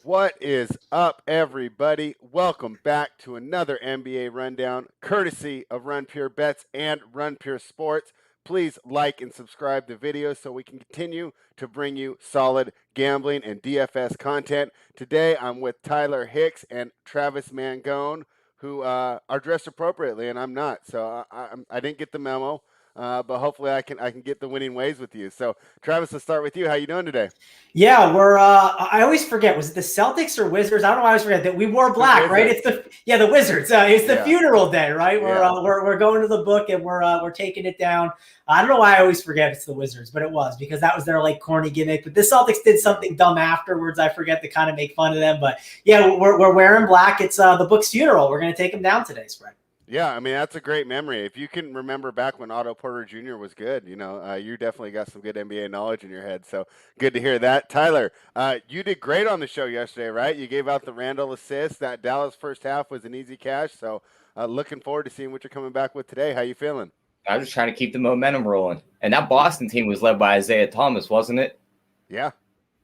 What is up, everybody? Welcome back to another NBA Rundown, courtesy of Run Pure Bets and Run Pure Sports. Please like and subscribe the video so we can continue to bring you solid gambling and DFS content. Today, I'm with Tyler Hicks and Travis Mangone, who are dressed appropriately, and I'm not. So I didn't get the memo, but hopefully I can get the winning ways with you. So, Travis, let's start with you. How you doing today? Yeah, I always forget, was it the Celtics or Wizards? I don't know why I always forget that we wore black, right? It's the Wizards. It's the funeral day, right? We're going to the book and we're taking it down. I don't know why I always forget it's the Wizards, but it was because that was their like corny gimmick. But the Celtics did something dumb afterwards. I forget to kind of make fun of them. But yeah, we're wearing black. It's the book's funeral. We're gonna take them down today, Spread. Yeah, I mean, that's a great memory. If you can remember back when Otto Porter Jr. was good, you definitely got some good NBA knowledge in your head. So good to hear that. Tyler, you did great on the show yesterday, right? You gave out the Randall assist. That Dallas first half was an easy cash. So looking forward to seeing what you're coming back with today. How you feeling? I was just trying to keep the momentum rolling. And that Boston team was led by Isaiah Thomas, wasn't it? Yeah,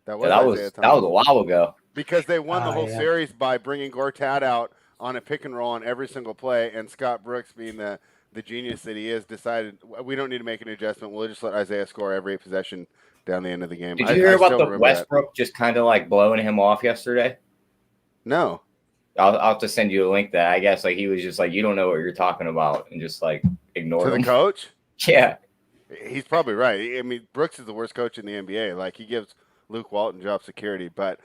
that was a while ago. Because they won the whole series by bringing Gortat out on a pick and roll on every single play, and Scott Brooks, being the genius that he is, decided we don't need to make an adjustment. We'll just let Isaiah score every possession down the end of the game. Did you hear about the Westbrook just kind of like blowing him off yesterday? No. I'll have to send you a link that I guess like he was just like, you don't know what you're talking about, and just like ignore him. To the coach? Yeah. He's probably right. I mean, Brooks is the worst coach in the NBA. Like, he gives Luke Walton job security, but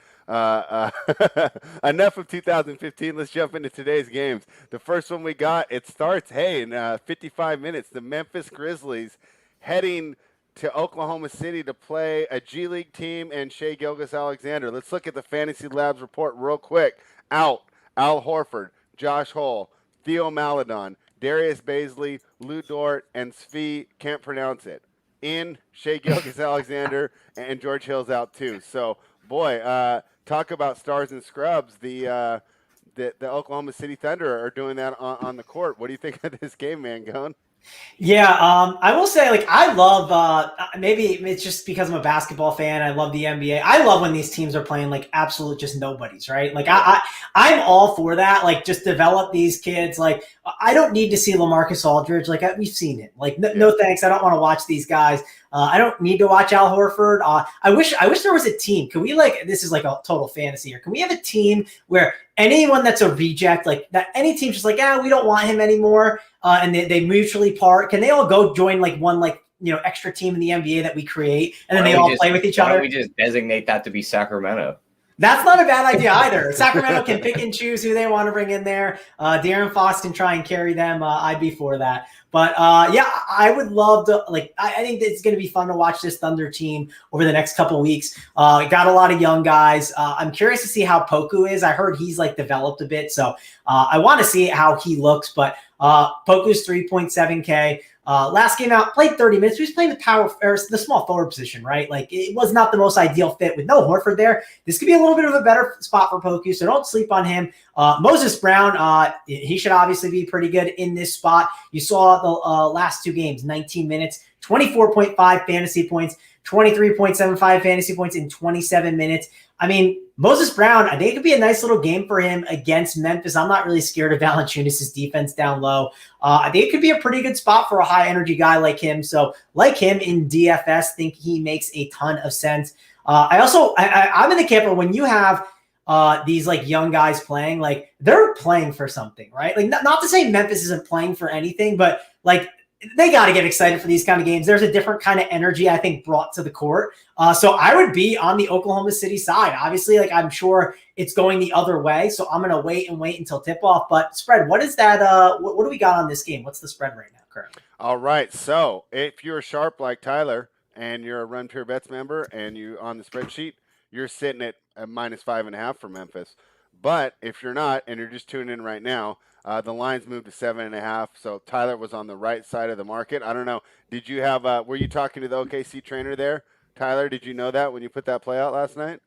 enough of 2015. Let's jump into today's games. The first one we got, it starts, in 55 minutes. The Memphis Grizzlies heading to Oklahoma City to play a G League team and Shai Gilgeous-Alexander. Let's look at the Fantasy Labs report real quick. Out, Al Horford, Josh Hole, Theo Maledon, Darius Baisley, Lou Dort, and Svi, can't pronounce it. In, Shai Gilgeous-Alexander, and George Hill's out too. So, boy, talk about stars and scrubs. The Oklahoma City Thunder are doing that on the court. What do you think of this game, Mangone? Yeah, I will say, like, I love, maybe it's just because I'm a basketball fan. I love the NBA. I love when these teams are playing like absolute just nobodies, right? Like, I'm all for that. Like, just develop these kids. Like, I don't need to see LaMarcus Aldridge. Like, we've seen it. Like, no thanks. I don't want to watch these guys. I don't need to watch Al Horford. I wish there was a team. Can we, like, this is like a total fantasy here. Can we have a team where anyone that's a reject, like that, any team's just like, we don't want him anymore. And they mutually part. Can they all go join like one, like, extra team in the NBA that we create, and then they all play with each other? Why don't we just designate that to be Sacramento? That's not a bad idea either. Sacramento can pick and choose who they want to bring in there. De'Aaron Fox can try and carry them. I'd be for that. But yeah, I would love to. Like, I think it's going to be fun to watch this Thunder team over the next couple of weeks. Got a lot of young guys. I'm curious to see how Poku is. I heard he's like developed a bit, so I want to see how he looks. But Poku's 3.7K. Last game out, played 30 minutes. He was playing the small forward position, right? Like, it was not the most ideal fit with no Horford there. This could be a little bit of a better spot for Poku, so don't sleep on him. Moses Brown, he should obviously be pretty good in this spot. You saw the last two games, 19 minutes, 24.5 fantasy points, 23.75 fantasy points in 27 minutes. I mean, Moses Brown, I think it could be a nice little game for him against Memphis. I'm not really scared of Valanciunas' defense down low. I think it could be a pretty good spot for a high-energy guy like him. So, like him in DFS, think he makes a ton of sense. I'm in the camp where when you have these like young guys playing, like, they're playing for something, right? Like, not to say Memphis isn't playing for anything, but like, they got to get excited for these kind of games. There's a different kind of energy, I think, brought to the court. So I would be on the Oklahoma City side. Obviously, like, I'm sure it's going the other way. So I'm going to wait until tip-off. But spread, what is that? What do we got on this game? What's the spread right now currently? All right. So if you're sharp like Tyler and you're a Run Pure Bets member and you on the spreadsheet, you're sitting at -5.5 for Memphis. But if you're not and you're just tuning in right now, the lines moved to 7.5. So Tyler was on the right side of the market. I don't know. Did you have? Were you talking to the OKC trainer there, Tyler? Did you know that when you put that play out last night?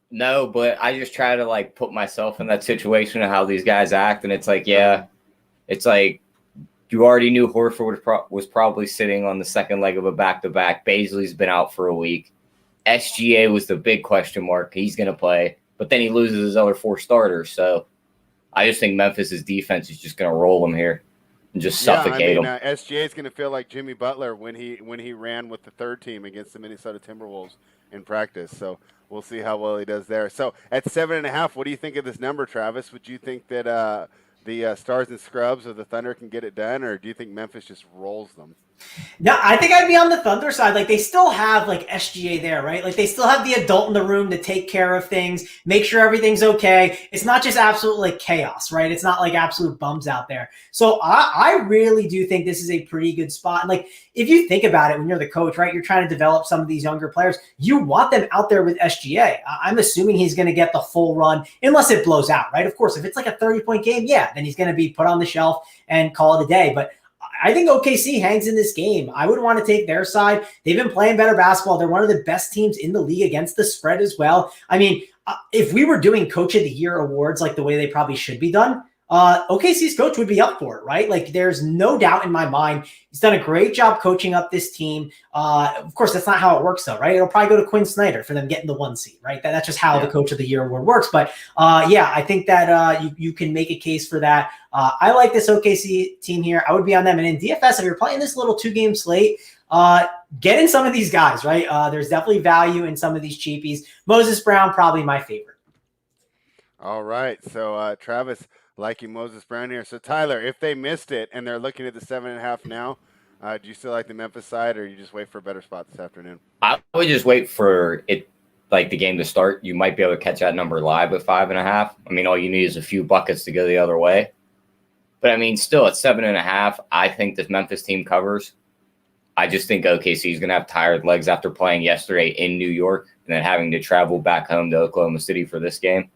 No, but I just try to like put myself in that situation of how these guys act, and it's like, it's like you already knew Horford was probably sitting on the second leg of a back-to-back. Baisley's been out for a week. SGA was the big question mark. He's going to play. but then he loses his other 4 starters. So I just think Memphis's defense is just going to roll them here and just suffocate them. SGA is going to feel like Jimmy Butler when he ran with the third team against the Minnesota Timberwolves in practice. So we'll see how well he does there. So at 7.5, what do you think of this number, Travis? Would you think that the Stars and Scrubs or the Thunder can get it done, or do you think Memphis just rolls them? No, I think I'd be on the Thunder side. Like, they still have like SGA there, right? Like, they still have the adult in the room to take care of things, make sure everything's okay. It's not just absolute like chaos, right? It's not like absolute bums out there. So I really do think this is a pretty good spot. And like, if you think about it, when you're the coach, right, you're trying to develop some of these younger players. You want them out there with SGA. I'm assuming he's going to get the full run unless it blows out, right? Of course, if it's like a 30-point game, yeah, then he's going to be put on the shelf and call it a day. But I think OKC hangs in this game. I would want to take their side. They've been playing better basketball. They're one of the best teams in the league against the spread as well. I mean, if we were doing Coach of the Year awards like the way they probably should be done, OKC's coach would be up for it, right? Like, there's no doubt in my mind. He's done a great job coaching up this team. Of course, that's not how it works, though, right? It'll probably go to Quinn Snyder for them getting the 1 seed, right? That's just how the Coach of the Year award works. But yeah, I think that you can make a case for that. I like this OKC team here. I would be on them. And in DFS, if you're playing this little 2-game slate, get in some of these guys, right? There's definitely value in some of these cheapies. Moses Brown, probably my favorite. All right. So, Travis, liking Moses Brown here. So, Tyler, if they missed it and they're looking at the 7.5 now, do you still like the Memphis side, or you just wait for a better spot this afternoon? I would just wait for it, like the game to start. You might be able to catch that number live at 5.5. I mean, all you need is a few buckets to go the other way. But I mean, still at 7.5, I think this Memphis team covers. I just think OKC is going to have tired legs after playing yesterday in New York and then having to travel back home to Oklahoma City for this game.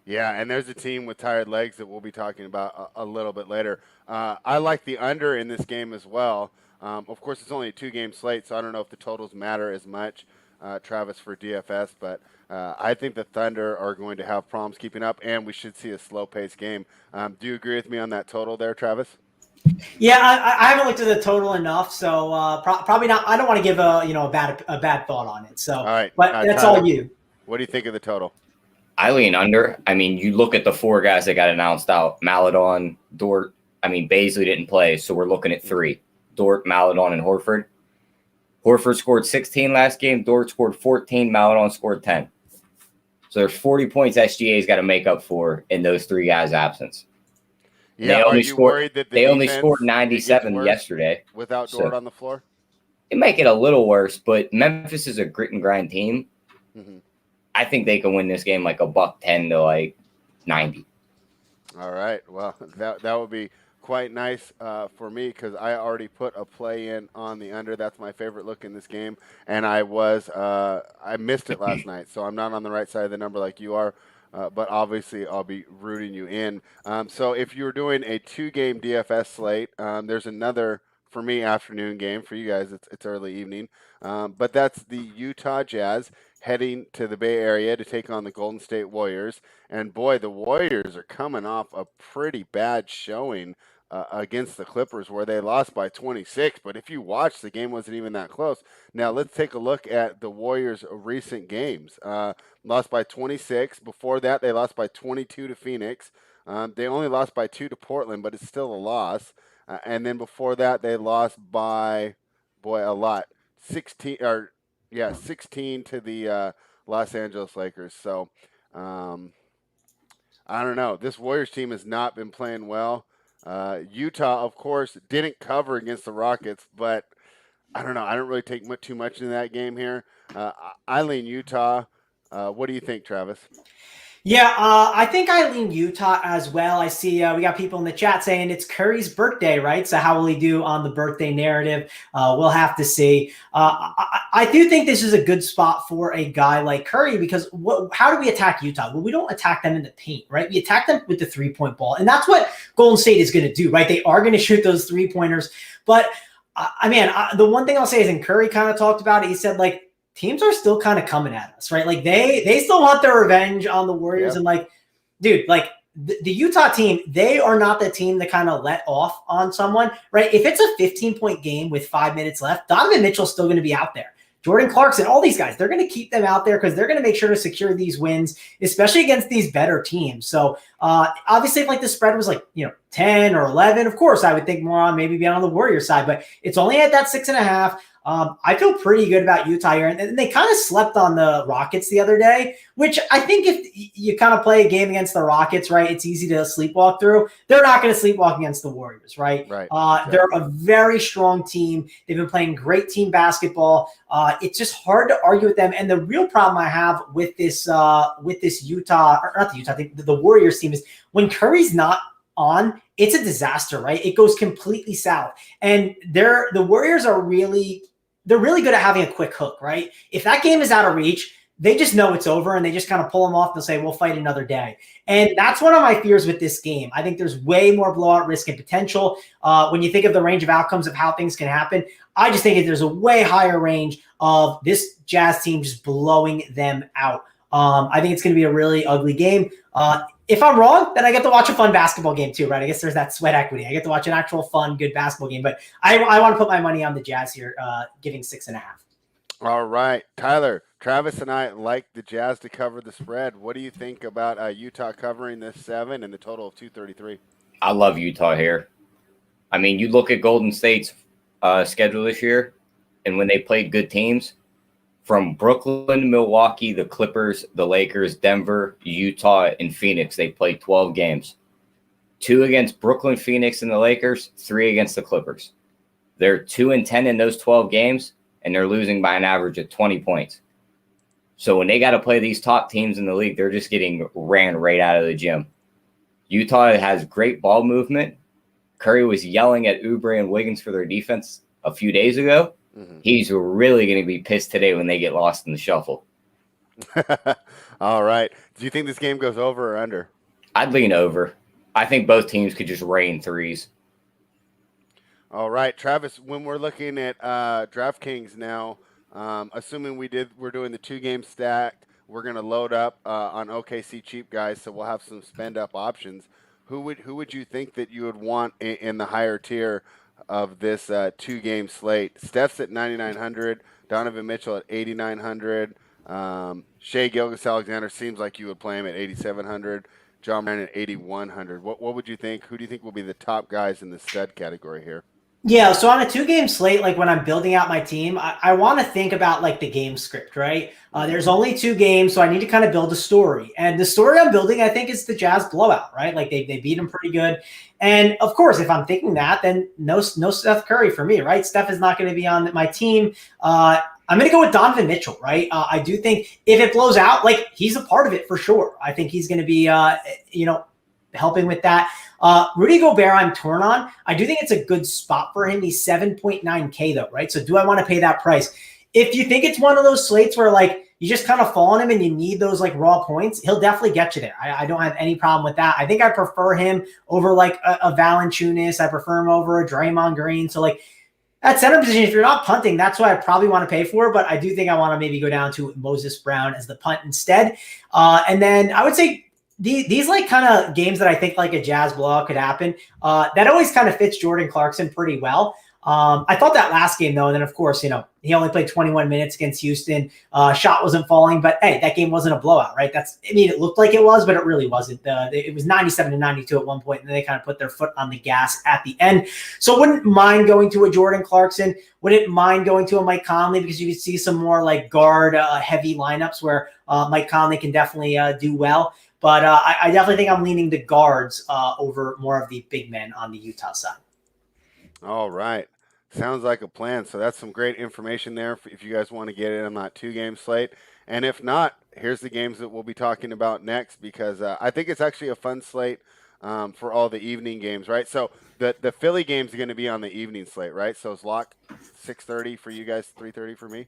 Yeah, and there's a team with tired legs that we'll be talking about a little bit later. I like the under in this game as well. Of course, it's only a 2-game slate, so I don't know if the totals matter as much, Travis, for DFS. But I think the Thunder are going to have problems keeping up, and we should see a slow-paced game. Do you agree with me on that total there, Travis? Yeah, I haven't looked at the total enough, so probably not. I don't want to give a bad thought on it. So, all right, but that's Tyler, all you. What do you think of the total? I lean under. I mean, you look at the 4 guys that got announced out: Maledon, Dort. I mean, Baisley didn't play, so we're looking at 3: Dort, Maledon, and Horford. Horford scored 16 last game. Dort scored 14. Maledon scored 10. So there's 40 points SGA's got to make up for in those 3 guys' absence. Yeah, are you worried that they only scored 97 yesterday without Dort on the floor? It might get a little worse, but Memphis is a grit and grind team. Mm-hmm. I think they can win this game like $110 to like 90. All right. Well, that would be quite nice for me because I already put a play in on the under. That's my favorite look in this game, and I missed it last night, so I'm not on the right side of the number like you are. But obviously, I'll be rooting you in. So if you're doing a 2-game DFS slate, there's another, for me, afternoon game. For you guys, it's early evening. But that's the Utah Jazz heading to the Bay Area to take on the Golden State Warriors. And, boy, the Warriors are coming off a pretty bad showing against the Clippers where they lost by 26. But if you watch, the game wasn't even that close. Now, let's take a look at the Warriors' recent games. Lost by 26. Before that, they lost by 22 to Phoenix. They only lost by 2 to Portland, but it's still a loss. And then before that, they lost by, a lot. 16 to the Los Angeles Lakers. So, I don't know. This Warriors team has not been playing well. Utah, of course, didn't cover against the Rockets, but I don't know. I don't really take too much into that game here. I lean Utah. What do you think, Travis? Yeah, I think I lean Utah as well. I see we got people in the chat saying it's Curry's birthday, right? So how will he do on the birthday narrative? We'll have to see. I do think this is a good spot for a guy like Curry because how do we attack Utah? Well, we don't attack them in the paint, right? We attack them with the 3-point ball. And that's what Golden State is going to do, right? They are going to shoot those 3-pointers. But, the one thing I'll say is, and Curry kind of talked about it, he said, like, teams are still kind of coming at us, right? Like they still want their revenge on the Warriors. Yep. And like, dude, like the Utah team, they are not the team to kind of let off on someone, right? If it's a 15-point game with 5 minutes left, Donovan Mitchell's still going to be out there. Jordan Clarkson, all these guys, they're going to keep them out there because they're going to make sure to secure these wins, especially against these better teams. So obviously, if like the spread was like 10 or 11, of course I would think more on maybe being on the Warriors side, but it's only at that 6.5. I feel pretty good about Utah here. And they kind of slept on the Rockets the other day, which I think if you kind of play a game against the Rockets, right, it's easy to sleepwalk through. They're not going to sleepwalk against the Warriors, right? Right. They're a very strong team. They've been playing great team basketball. It's just hard to argue with them. And the real problem I have with this Utah, or not the Utah, I think the Warriors team is when Curry's not on, it's a disaster, right? It goes completely south. And the Warriors are they're really good at having a quick hook, right? If that game is out of reach, they just know it's over and they just kind of pull them off and say, we'll fight another day. And that's one of my fears with this game. I think there's way more blowout risk and potential. When you think of the range of outcomes of how things can happen, I just think there's a way higher range of this Jazz team just blowing them out. I think it's going to be a really ugly game. If I'm wrong, then I get to watch a fun basketball game too, right? I guess there's that sweat equity. I get to watch an actual fun, good basketball game. But I want to put my money on the Jazz here, giving 6.5. All right, Tyler, Travis and I like the Jazz to cover the spread. What do you think about Utah covering this 7 and the total of 233? I love Utah here. I mean, you look at Golden State's schedule this year, and when they played good teams, from Brooklyn, Milwaukee, the Clippers, the Lakers, Denver, Utah, and Phoenix, they played 12 games. 2 against Brooklyn, Phoenix, and the Lakers, 3 against the Clippers. They're 2-10 in those 12 games, and they're losing by an average of 20 points. So when they got to play these top teams in the league, they're just getting ran right out of the gym. Utah has great ball movement. Curry was yelling at Oubre and Wiggins for their defense a few days ago. Mm-hmm. He's really going to be pissed today when they get lost in the shuffle. All right. Do you think this game goes over or under? I'd lean over. I think both teams could just rain threes. All right, Travis, when we're looking at DraftKings now, assuming we're doing the 2-game stack, we're going to load up on OKC cheap guys, so we'll have some spend up options. Who would you think that you would want in the higher tier of this 2-game slate? Steph's at 9,900, Donovan Mitchell at 8,900, Shai Gilgeous-Alexander seems like you would play him at 8,700, John Moran at 8,100. What would you think? Who do you think will be the top guys in the stud category here? Yeah, so on a 2-game slate, like when I'm building out my team, I want to think about like the game script, right? There's only 2 games, so I need to kind of build a story. And the story I'm building, I think, is the Jazz blowout, right? Like they beat them pretty good. And of course, if I'm thinking that, then no Steph Curry for me, right? Steph is not going to be on my team. I'm going to go with Donovan Mitchell, right? I do think if it blows out, like he's a part of it for sure. I think he's going to be, helping with that. Rudy Gobert, I'm torn on. I do think it's a good spot for him. He's 7.9K though, right? So do I want to pay that price? If you think it's one of those slates where like you just kind of fall on him and you need those like raw points, he'll definitely get you there. I don't have any problem with that. I think I prefer him over like a Valanciunas. I prefer him over a Draymond Green. So like at center position, if you're not punting, that's what I probably want to pay for. But I do think I want to maybe go down to Moses Brown as the punt instead. And then I would say these like kind of games that I think like a Jazz blowout could happen, that always kind of fits Jordan Clarkson pretty well. I thought that last game though, and then of course, he only played 21 minutes against Houston. Shot wasn't falling, but hey, that game wasn't a blowout, right? It looked like it was, but it really wasn't. It was 97-92 at one point, and then they kind of put their foot on the gas at the end. So wouldn't mind going to a Jordan Clarkson. Wouldn't mind going to a Mike Conley because you could see some more like guard heavy lineups where Mike Conley can definitely do well. But I definitely think I'm leaning the guards over more of the big men on the Utah side. All right. Sounds like a plan. So that's some great information there if you guys want to get it on that 2-game slate. And if not, here's the games that we'll be talking about next because I think it's actually a fun slate for all the evening games, right? So the Philly games are going to be on the evening slate, right? So it's lock 6:30 for you guys, 3:30 for me?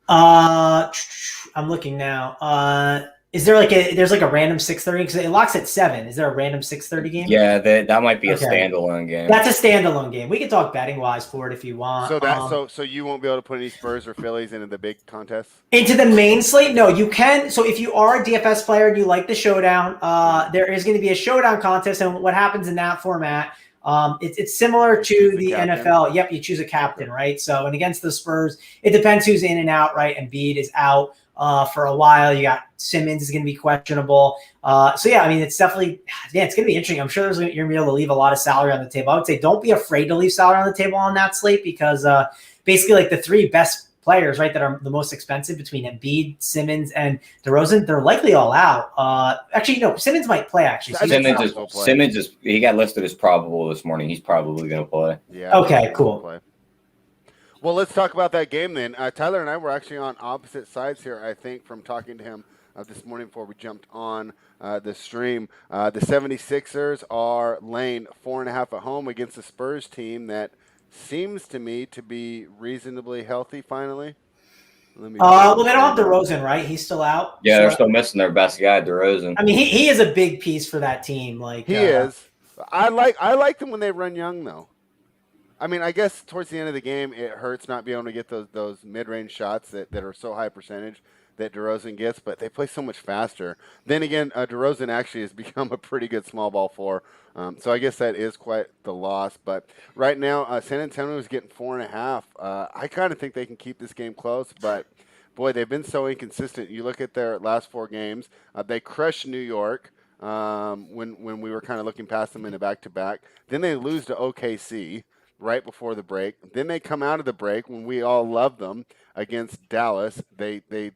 I'm looking now. Is there there's a random 6:30 because it locks at 7? Is there a random 6:30 game? Yeah, that might be a standalone game. That's a standalone game. We can talk betting wise for it if you want. So you won't be able to put any Spurs or Phillies into the big contest? Into the main slate? No, you can. So if you are a DFS player and you like the showdown, there is going to be a showdown contest, and what happens in that format? It's similar to the captain. NFL. Yep, you choose a captain, right? So, and against the Spurs, it depends who's in and out, right? Embiid is out for a while. You got Simmons is going to be questionable. So yeah, I mean, it's definitely, it's going to be interesting. I'm sure you're going to be able to leave a lot of salary on the table. I would say don't be afraid to leave salary on the table on that slate because basically like the three best players, right, that are the most expensive between Embiid, Simmons, and DeRozan, they're likely all out. Actually, no, Simmons might play. Actually, Simmons he got listed as probable this morning. He's probably going to play. Yeah. Okay. Cool. Well, let's talk about that game then. Tyler and I were actually on opposite sides here, I think, from talking to him this morning before we jumped on the stream. The 76ers are laying 4.5 at home against the Spurs team that seems to me to be reasonably healthy finally. Well, they don't have DeRozan, right? He's still out. Yeah, they're still missing their best guy, DeRozan. I mean, he is a big piece for that team. Like he is. I like them when they run young, though. I mean, I guess towards the end of the game, it hurts not being able to get those mid-range shots that are so high percentage that DeRozan gets, but they play so much faster. Then again, DeRozan actually has become a pretty good small ball four, so I guess that is quite the loss. But right now, San Antonio is getting 4.5. I kind of think they can keep this game close, but boy, they've been so inconsistent. You look at their last 4 games, they crushed New York when we were kind of looking past them in a back-to-back. Then they lose to OKC right before the break. Then they come out of the break when we all love them against Dallas. They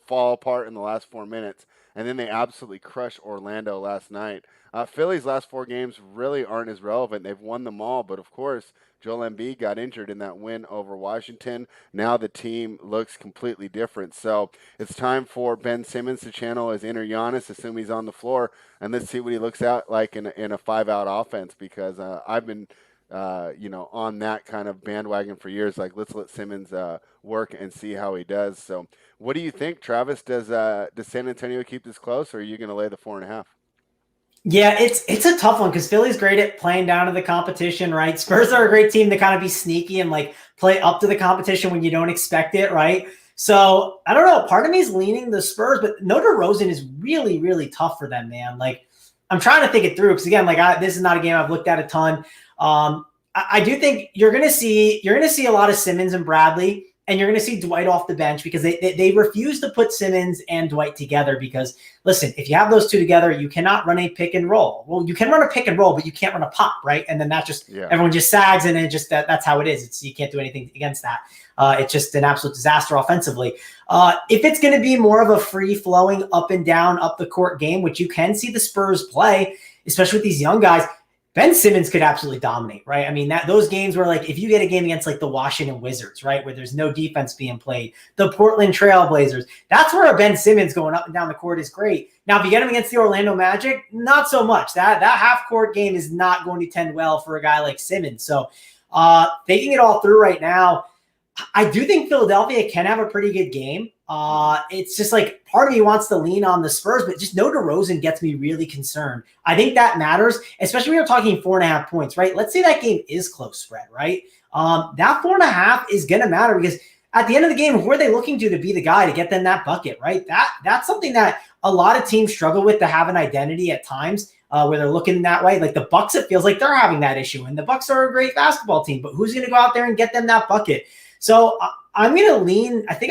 fall apart in the last 4 minutes, and then they absolutely crush Orlando last night. Philly's last 4 games really aren't as relevant. They've won them all, but of course, Joel Embiid got injured in that win over Washington. Now the team looks completely different. So it's time for Ben Simmons to channel his inner Giannis, assume he's on the floor, and let's see what he looks out like in a 5-out offense, because I've been on that kind of bandwagon for years. Like, let's let Simmons work and see how he does. So what do you think, Travis? Does San Antonio keep this close, or are you going to lay the 4.5? Yeah, it's a tough one because Philly's great at playing down to the competition, right? Spurs are a great team to kind of be sneaky and like play up to the competition when you don't expect it, right? So I don't know. Part of me is leaning the Spurs, but no DeRozan is really, really tough for them, man. Like, I'm trying to think it through because again, like this is not a game I've looked at a ton. I do think you're gonna see a lot of Simmons and Bradley, and you're gonna see Dwight off the bench because they refuse to put Simmons and Dwight together because listen, if you have those two together, you cannot run a pick and roll. Well, you can run a pick and roll, but you can't run a pop, right? And then that just everyone just sags, and then just that's how it is. You can't do anything against that. It's just an absolute disaster offensively. If it's going to be more of a free-flowing up and down, up the court game, which you can see the Spurs play, especially with these young guys, Ben Simmons could absolutely dominate, right? I mean, those games where, like, if you get a game against, like, the Washington Wizards, right, where there's no defense being played, the Portland Trail Blazers, that's where a Ben Simmons going up and down the court is great. Now, if you get him against the Orlando Magic, not so much. That half-court game is not going to tend well for a guy like Simmons. So, thinking it all through right now, I do think Philadelphia can have a pretty good game. It's just like part of me wants to lean on the Spurs, but just no DeRozan gets me really concerned. I think that matters, especially when you're talking 4.5 points, right? Let's say that game is close spread, right? That 4.5 is going to matter because at the end of the game, who are they looking to be the guy to get them that bucket, right? That's something that a lot of teams struggle with, to have an identity at times where they're looking that way. Like the Bucks, it feels like they're having that issue, and the Bucks are a great basketball team, but who's going to go out there and get them that bucket? So I think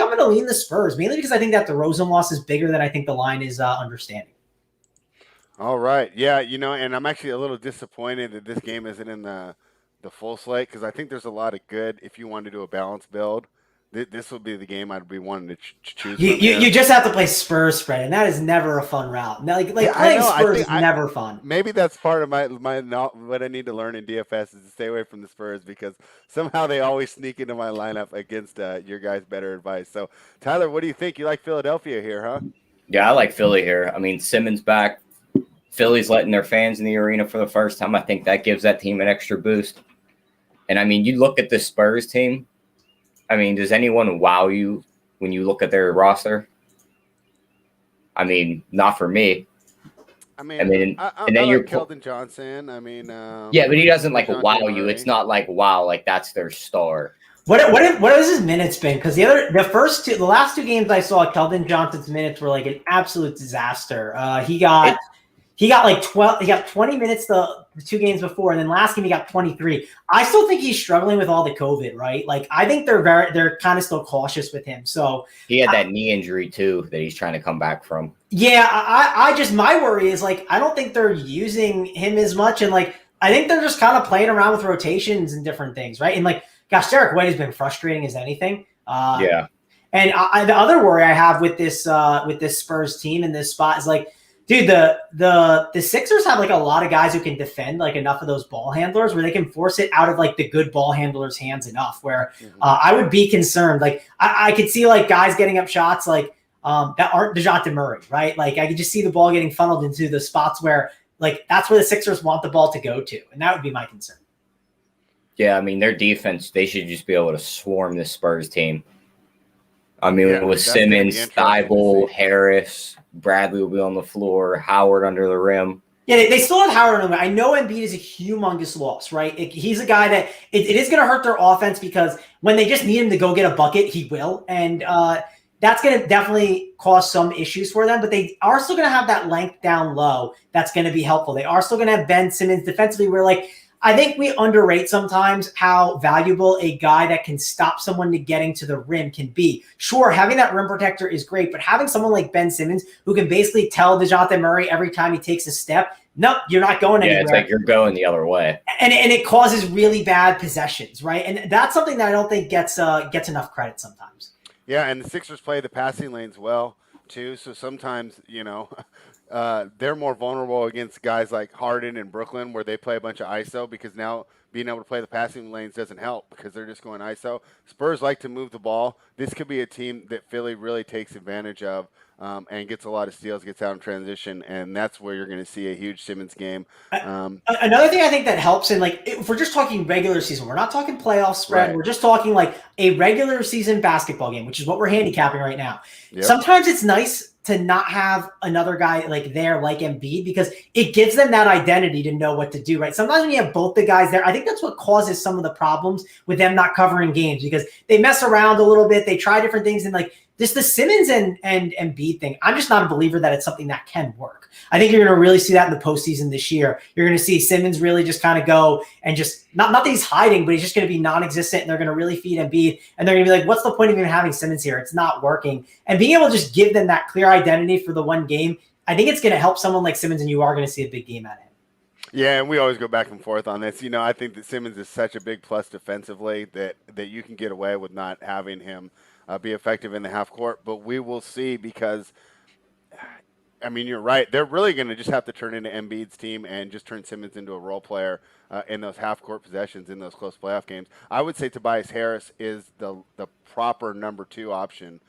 I'm going to lean the Spurs, mainly because I think that the DeRozan loss is bigger than I think the line is understanding. All right. Yeah, and I'm actually a little disappointed that this game isn't in the full slate because I think there's a lot of good if you want to do a balanced build. This would be the game I'd be wanting to choose. You just have to play Spurs spread, and that is never a fun route. Playing Spurs is never fun. Maybe that's part of my what I need to learn in DFS is to stay away from the Spurs because somehow they always sneak into my lineup against your guys' better advice. So, Tyler, what do you think? You like Philadelphia here, huh? Yeah, I like Philly here. I mean, Simmons back. Philly's letting their fans in the arena for the first time. I think that gives that team an extra boost. And, I mean, you look at the Spurs team. I mean, does anyone wow you when you look at their roster? I mean, not for me. I mean, and then you're Keldon Johnson. I mean, yeah, but he doesn't like wow you. It's not like wow, like that's their star. What has his minutes been? Because the last two games I saw, Keldon Johnson's minutes were like an absolute disaster. He got He got like 12. He got 20 minutes the 2 games before, and then last game he got 23. I still think he's struggling with all the COVID, right? Like I think they're kind of still cautious with him. So he had that knee injury too that he's trying to come back from. yeah, I just my worry is like I don't think they're using him as much, and like I think they're just kind of playing around with rotations and different things, right? And like, gosh, Derek White has been frustrating as anything. Yeah. And the other worry I have with this Spurs team in this spot is like, dude, the Sixers have like a lot of guys who can defend like enough of those ball handlers where they can force it out of like the good ball handlers' hands enough. Where I would be concerned. Like I could see like guys getting up shots like that aren't DeJounte Murray, right? Like I could just see the ball getting funneled into the spots where like that's where the Sixers want the ball to go to, and that would be my concern. Yeah, I mean their defense, they should just be able to swarm this Spurs team. I mean, with Simmons, Thibault, Harris, Bradley will be on the floor, Howard under the rim. Yeah, they still have Howard on the rim. I know Embiid is a humongous loss, right? He's a guy that it is going to hurt their offense because when they just need him to go get a bucket, he will. And that's going to definitely cause some issues for them. But they are still going to have that length down low that's going to be helpful. They are still going to have Ben Simmons defensively where, like, I think we underrate sometimes how valuable a guy that can stop someone to getting to the rim can be. Sure, having that rim protector is great, but having someone like Ben Simmons who can basically tell DeJounte Murray every time he takes a step, nope, you're not going anywhere. Yeah, it's like you're going the other way. And it causes really bad possessions, right? And that's something that I don't think gets enough credit sometimes. Yeah, and the Sixers play the passing lanes well, too, so sometimes, they're more vulnerable against guys like Harden and Brooklyn where they play a bunch of ISO because now being able to play the passing lanes doesn't help because they're just going ISO. Spurs like to move the ball. This could be a team that Philly really takes advantage of and gets a lot of steals, gets out in transition, and that's where you're going to see a huge Simmons game. Another thing I think that helps in, like, if we're just talking regular season, we're not talking playoff spread. Right. We're just talking like a regular season basketball game, which is what we're handicapping right now. Yep. Sometimes it's nice to not have another guy like there like Embiid because it gives them that identity to know what to do, right? Sometimes when you have both the guys there, I think that's what causes some of the problems with them not covering games because they mess around a little bit. They try different things and like just the Simmons and Embiid thing. I'm just not a believer that it's something that can work. I think you're going to really see that in the postseason this year. You're going to see Simmons really just kind of go and just not that he's hiding, but he's just going to be non-existent and they're going to really feed Embiid and they're going to be like, what's the point of even having Simmons here? It's not working. And being able to just give them that clear identity for the one game, I think it's going to help someone like Simmons and you are going to see a big game out of him. Yeah, and we always go back and forth on this. I think that Simmons is such a big plus defensively that you can get away with not having him be effective in the half court. But we will see because, I mean, you're right. They're really going to just have to turn into Embiid's team and just turn Simmons into a role player in those half court possessions in those close playoff games. I would say Tobias Harris is the proper number 2 option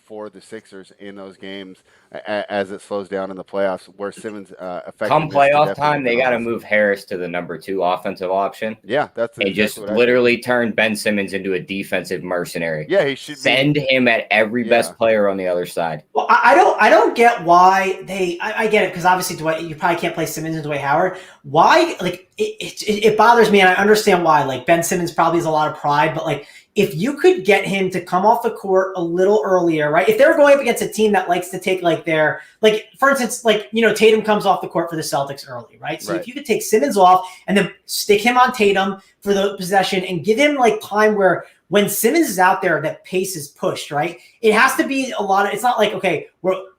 for the Sixers in those games as it slows down in the playoffs where Simmons effectively come playoff time they got to move Harris to the number 2 offensive option. Yeah, and just literally turn Ben Simmons into a defensive mercenary. Yeah, he should send him at every best player on the other side. Well, I don't get why I get it because obviously Dwight, you probably can't play Simmons and Dwight Howard. Why? Like it bothers me and I understand why. Like Ben Simmons probably has a lot of pride, but like if you could get him to come off the court a little earlier, right? If they're going up against a team that likes to take like their, like for instance, like, Tatum comes off the court for the Celtics early, right? So if you could take Simmons off and then stick him on Tatum for the possession and give him like time where when Simmons is out there, that pace is pushed, right? It has to be a lot of, it's not like, okay,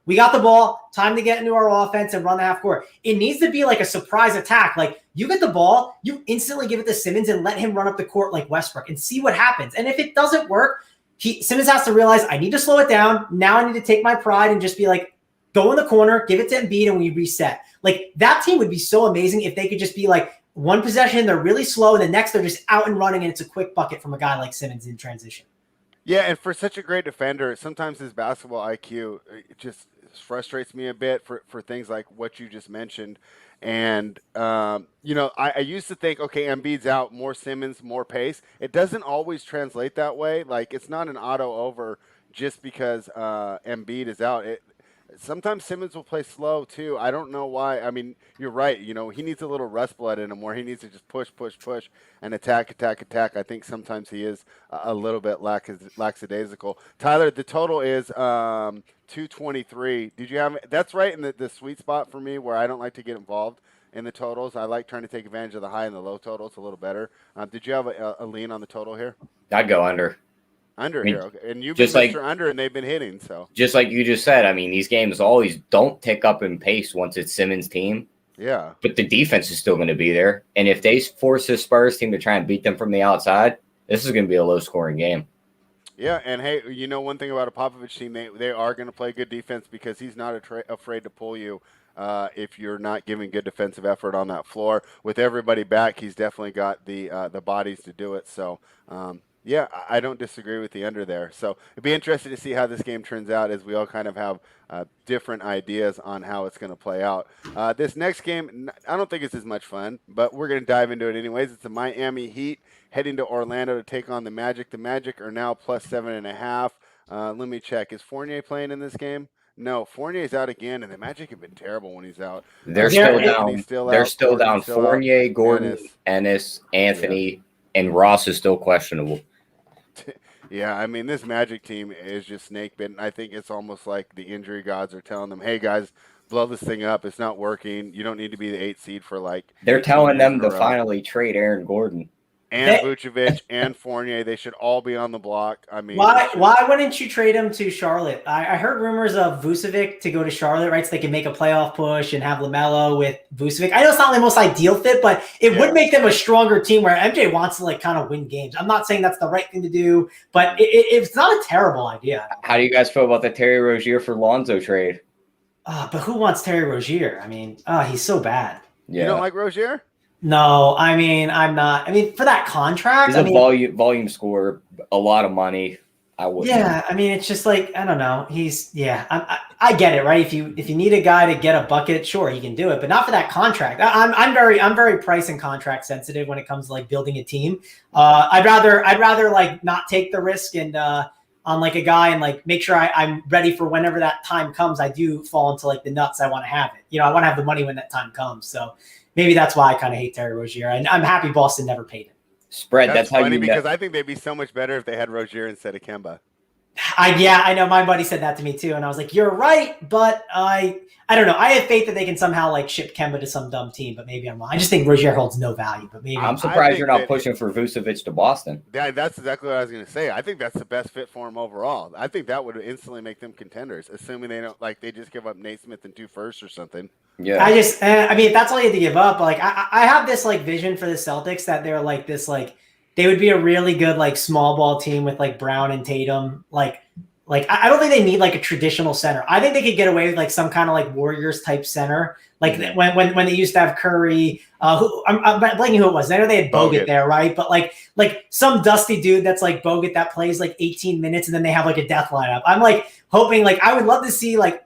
we got the ball, time to get into our offense and run the half court. It needs to be like a surprise attack. Like you get the ball, you instantly give it to Simmons and let him run up the court like Westbrook and see what happens. And if it doesn't work, Simmons has to realize I need to slow it down. Now I need to take my pride and just be like, go in the corner, give it to Embiid and we reset. Like that team would be so amazing if they could just be like one possession, they're really slow. And the next they're just out and running and it's a quick bucket from a guy like Simmons in transition. Yeah, and for such a great defender, sometimes his basketball IQ just frustrates me a bit for things like what you just mentioned. And, I used to think, okay, Embiid's out, more Simmons, more pace. It doesn't always translate that way. Like, it's not an auto over just because Embiid is out. Sometimes Simmons will play slow too. I don't know why. I mean, you're right. He needs a little rust blood in him where he needs to just push, push, push, and attack, attack, attack. I think sometimes he is a little bit lackadaisical. Tyler, the total is 223. Did you have? That's right in the sweet spot for me where I don't like to get involved in the totals. I like trying to take advantage of the high and the low totals a little better. Did you have a lean on the total here? I'd go under. Under I mean, here, okay. And you've been Mr. Under, and they've been hitting. So just like you just said, I mean, these games always don't tick up in pace once it's Simmons' team. Yeah, but the defense is still going to be there. And if they force the Spurs team to try and beat them from the outside, this is going to be a low-scoring game. Yeah, and hey, one thing about a Popovich team, they are going to play good defense because he's not afraid to pull you if you're not giving good defensive effort on that floor. With everybody back, he's definitely got the bodies to do it. So. Yeah, I don't disagree with the under there. So it'd be interesting to see how this game turns out as we all kind of have different ideas on how it's going to play out. This next game, I don't think it's as much fun, but we're going to dive into it anyways. It's the Miami Heat heading to Orlando to take on the Magic. The Magic are now plus 7.5. Let me check. Is Fournier playing in this game? No, Fournier's out again, and the Magic have been terrible when he's out. They're still down. They're still down. Fournier, Gordon, Ennis, Anthony, and Ross is still questionable. Yeah, I mean, this Magic team is just snake bitten. I think it's almost like the injury gods are telling them, hey, guys, blow this thing up. It's not working. You don't need to be the 8th seed for like. They're telling them to finally trade Aaron Gordon. And Vucevic and Fournier, they should all be on the block. I mean, why wouldn't you trade him to Charlotte? I heard rumors of Vucevic to go to Charlotte, right? So they can make a playoff push and have LaMelo with Vucevic. I know it's not the most ideal fit, but it would make them a stronger team where MJ wants to like kind of win games. I'm not saying that's the right thing to do, but it's not a terrible idea. How do you guys feel about the Terry Rozier for Lonzo trade? But who wants Terry Rozier? I mean, he's so bad. Yeah. You don't like Rozier? No, I mean, I'm not. I mean, for that contract, he's a volume scorer, a lot of money. I wouldn't. Yeah, I mean, it's just like I don't know. I get it, right? If you need a guy to get a bucket, sure, he can do it, but not for that contract. I'm very price and contract sensitive when it comes to like building a team. I'd rather like not take the risk and on like a guy and like make sure I'm ready for whenever that time comes. I do fall into like the nuts. I want to have it. I want to have the money when that time comes. So. Maybe that's why I kind of hate Terry Rozier, and I'm happy Boston never paid him. Spread. That's funny how because I think they'd be so much better if they had Rozier instead of Kemba. I know. My buddy said that to me too, and I was like, "You're right," but I don't know. I have faith that they can somehow like ship Kemba to some dumb team, but maybe I'm wrong. I just think Rozier holds no value. But maybe I'm surprised you're not pushing for Vucevic to Boston. Yeah, that's exactly what I was going to say. I think that's the best fit for him overall. I think that would instantly make them contenders, assuming they don't they just give up Nate Smith and 2 firsts or something. Yeah, I mean, if that's all you have to give up, like I have this like vision for the Celtics that they're like this like they would be a really good like small ball team with like Brown and Tatum. Like I don't think they need like a traditional center. I think they could get away with like some kind of like Warriors type center, like when they used to have Curry. I'm blanking who it was. I know they had Bogut there, right? But like some dusty dude that's like Bogut that plays like 18 minutes and then they have like a death lineup. I'm like hoping like I would love to see like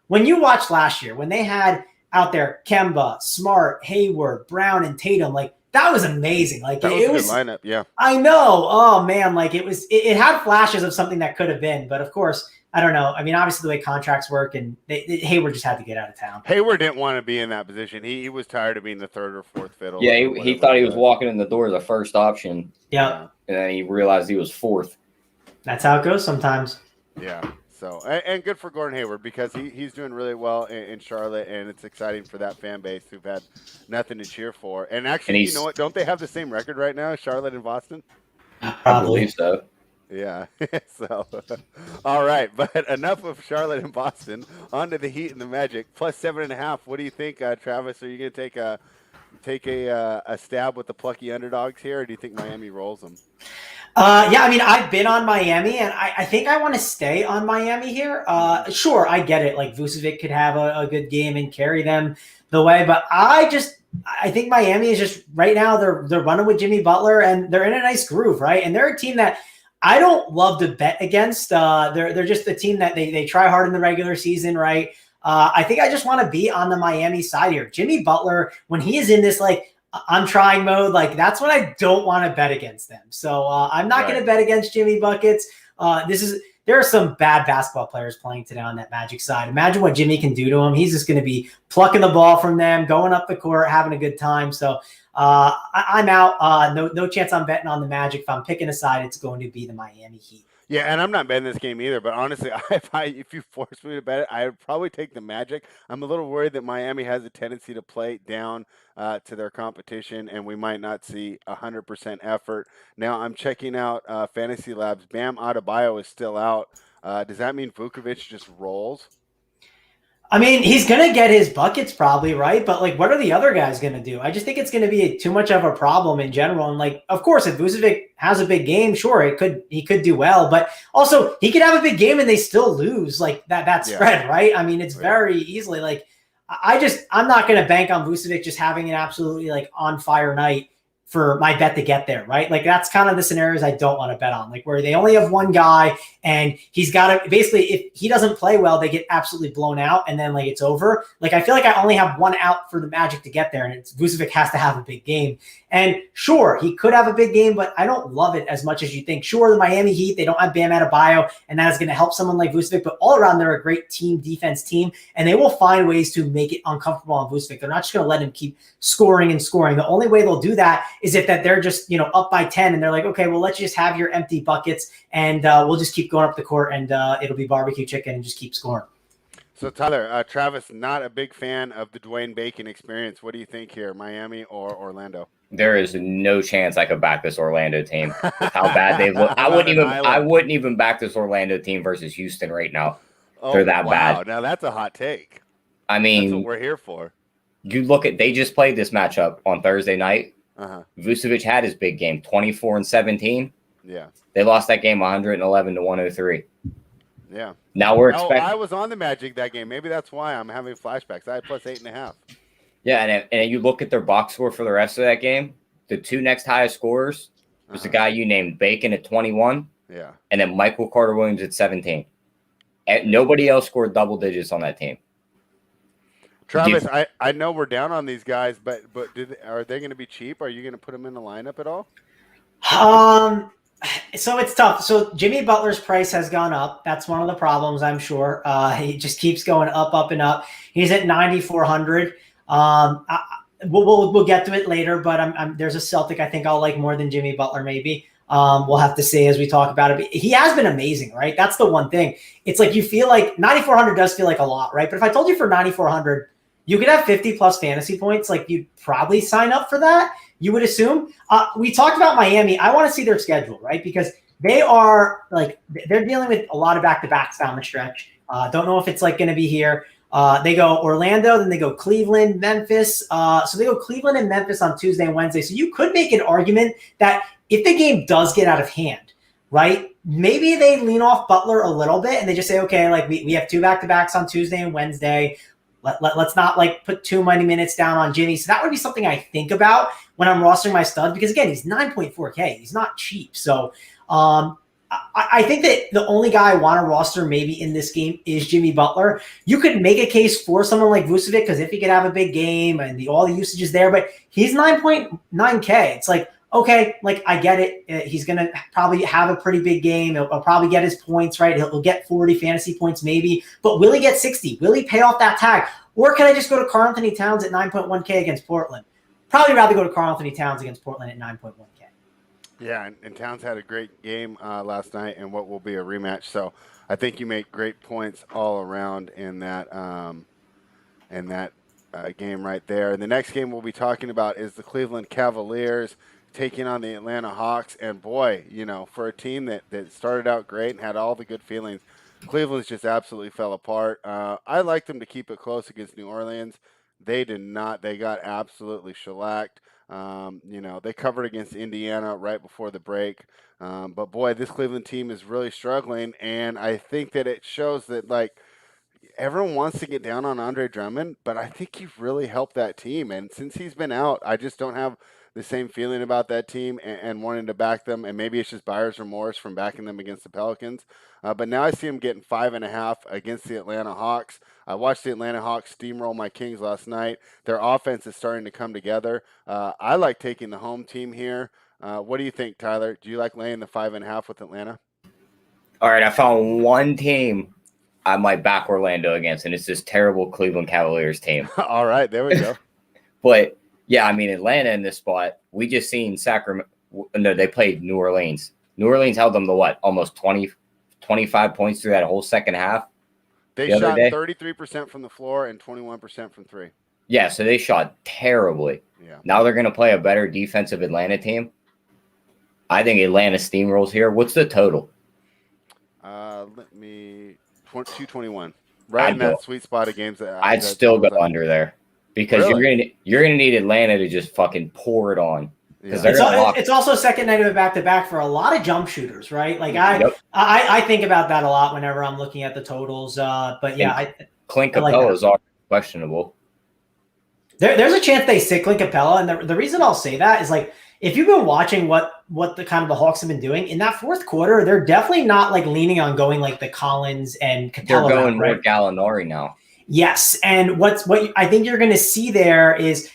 when you watched last year when they had out there Kemba, Smart, Hayward, Brown, and Tatum, like that was amazing. Like that was a good lineup, yeah. I know. Oh man, like it had flashes of something that could have been, but of course, I don't know. I mean, obviously the way contracts work, and Hayward just had to get out of town. Hayward didn't want to be in that position. He was tired of being the 3rd or 4th fiddle. Yeah, he thought he was walking in the door as a first option. Yeah, and then he realized he was 4th. That's how it goes sometimes. Yeah. So, and good for Gordon Hayward because he's doing really well in Charlotte, and it's exciting for that fan base who've had nothing to cheer for. And actually, you know what? Don't they have the same record right now, Charlotte and Boston? I believe so. Yeah. So, all right. But enough of Charlotte and Boston. On to the Heat and the Magic. Plus 7.5. What do you think, Travis? Are you going to take a stab with the plucky underdogs here, or do you think Miami rolls them? Yeah, I mean, I've been on Miami, and I think I want to stay on Miami here. Sure, I get it. Like, Vucevic could have a good game and carry them the way, but I think Miami is just, right now, they're running with Jimmy Butler, and they're in a nice groove, right? And they're a team that I don't love to bet against. They're just a team that they try hard in the regular season, right? I think I just want to be on the Miami side here. Jimmy Butler, when he is in this, like, I'm trying mode, like that's when I don't want to bet against them. So I'm not going to bet against Jimmy Buckets. This there are some bad basketball players playing today on that Magic side. Imagine what Jimmy can do to him. He's just going to be plucking the ball from them, going up the court, having a good time. So I'm out. No chance I'm betting on the Magic. If I'm picking a side, it's going to be the Miami Heat. Yeah, and I'm not betting this game either. But honestly, if you force me to bet it, I would probably take the Magic. I'm a little worried that Miami has a tendency to play down to their competition, and we might not see 100% effort. Now I'm checking out Fantasy Labs. Bam Adebayo is still out. Does that mean Vukovic just rolls? I mean, he's going to get his buckets probably, right? But like, what are the other guys going to do? I just think it's going to be too much of a problem in general. And like, of course, if Vucevic has a big game, sure, he could do well. But also, he could have a big game and they still lose like that spread, right? I mean, it's very easily like, I'm not going to bank on Vucevic just having an absolutely like on fire night for my bet to get there, right? Like that's kind of the scenarios I don't want to bet on, like where they only have one guy and he's got to basically, if he doesn't play well, they get absolutely blown out and then like it's over. Like I feel like I only have one out for the Magic to get there, and it's Vucevic has to have a big game. And sure, he could have a big game, but I don't love it as much as you think. Sure, the Miami Heat, they don't have Bam Adebayo, and that is going to help someone like Vucevic, but all around they're a great defense team, and they will find ways to make it uncomfortable on Vucevic. They're not just going to let him keep scoring and scoring. The only way they'll do that is if that they're just, up by 10 and they're like, okay, well, let's just have your empty buckets and we'll just keep going up the court and it'll be barbecue chicken and just keep scoring. So Tyler, Travis, not a big fan of the Dwayne Bacon experience. What do you think here, Miami or Orlando? There is no chance I could back this Orlando team with how bad they look. I wouldn't even back this Orlando team versus Houston right now. They're that bad. Now that's a hot take. I mean, that's what we're here for. You look at, they just played this matchup on Thursday night. Vucevic had his big game, 24 and 17. Yeah. They lost that game 111 to 103. Yeah. Now we're expecting. I was on the Magic that game. Maybe that's why I'm having flashbacks. I had plus 8.5. Yeah, and you look at their box score for the rest of that game. The two next highest scorers was the guy you named, Bacon at 21. Yeah. And then Michael Carter-Williams at 17. And nobody else scored double digits on that team. Travis, I know we're down on these guys, but are they going to be cheap? Are you going to put them in the lineup at all? So it's tough. So Jimmy Butler's price has gone up. That's one of the problems, I'm sure. He just keeps going up and up. He's at 9,400. We'll get to it later, but there's a Celtic I think I'll like more than Jimmy Butler maybe. We'll have to see as we talk about it. But he has been amazing, right? That's the one thing. It's like you feel like 9,400 does feel like a lot, right? But if I told you for 9,400, you could have 50 plus fantasy points, like you'd probably sign up for that. You would assume. We talked about Miami. I want to see their schedule, right? Because they are like, they're dealing with a lot of back-to-backs down the stretch. Don't know if it's like going to be here. They go Orlando, then they go Cleveland, Memphis. So they go Cleveland and Memphis on Tuesday and Wednesday. So you could make an argument that if the game does get out of hand, right, maybe they lean off Butler a little bit and they just say, okay, like we have two back-to-backs on Tuesday and Wednesday. Let's not like put too many minutes down on Jimmy. So that would be something I think about when I'm rostering my stud, because again, he's 9.4K. He's not cheap. So I think that the only guy I want to roster maybe in this game is Jimmy Butler. You could make a case for someone like Vucevic because if he could have a big game and all the usage is there, but he's 9.9K. It's like, okay, like I get it. He's going to probably have a pretty big game. He'll probably get his points, right? He'll get 40 fantasy points maybe, but will he get 60? Will he pay off that tag? Or can I just go to Karl-Anthony Towns at 9.1K against Portland? Probably rather go to Karl-Anthony Towns against Portland at 9.1K. Yeah, and Towns had a great game last night and what will be a rematch. So I think you make great points all around in that game right there. And the next game we'll be talking about is the Cleveland Cavaliers taking on the Atlanta Hawks. And boy, for a team that started out great and had all the good feelings, Cleveland's just absolutely fell apart. I liked them to keep it close against New Orleans. They did not. They got absolutely shellacked. They covered against Indiana right before the break. But boy, this Cleveland team is really struggling. And I think that it shows that, like, everyone wants to get down on Andre Drummond, but I think you've really helped that team. And since he's been out, I just don't have the same feeling about that team and wanting to back them. And maybe it's just buyer's remorse from backing them against the Pelicans. But now I see them getting 5.5 against the Atlanta Hawks. I watched the Atlanta Hawks steamroll my Kings last night. Their offense is starting to come together. I like taking the home team here. What do you think, Tyler? Do you like laying the 5.5 with Atlanta? All right, I found one team I might back Orlando against, and it's this terrible Cleveland Cavaliers team. All right, there we go. But yeah, I mean Atlanta in this spot. We just seen Sacramento. No, they played New Orleans. New Orleans held them to what? Almost 20, 25 points through that whole second half. They the shot 33% from the floor and 21% from three. Yeah, so they shot terribly. Yeah. Now they're going to play a better defensive Atlanta team. I think Atlanta steamrolls here. What's the total? Let me 221. Right in that sweet spot of games. I'd still go under there because you're gonna need Atlanta to just fucking pour it on. Yeah. It's also second night of a back-to-back for a lot of jump shooters, right? Like I think about that a lot whenever I'm looking at the totals. But yeah, Clint Capella is already questionable. There's a chance they sit Clint Capella, and the reason I'll say that is like if you've been watching what the kind of the Hawks have been doing in that fourth quarter, they're definitely not like leaning on going like the Collins and Capella. They're going more Gallinari now. Yes, and what I think you're going to see there is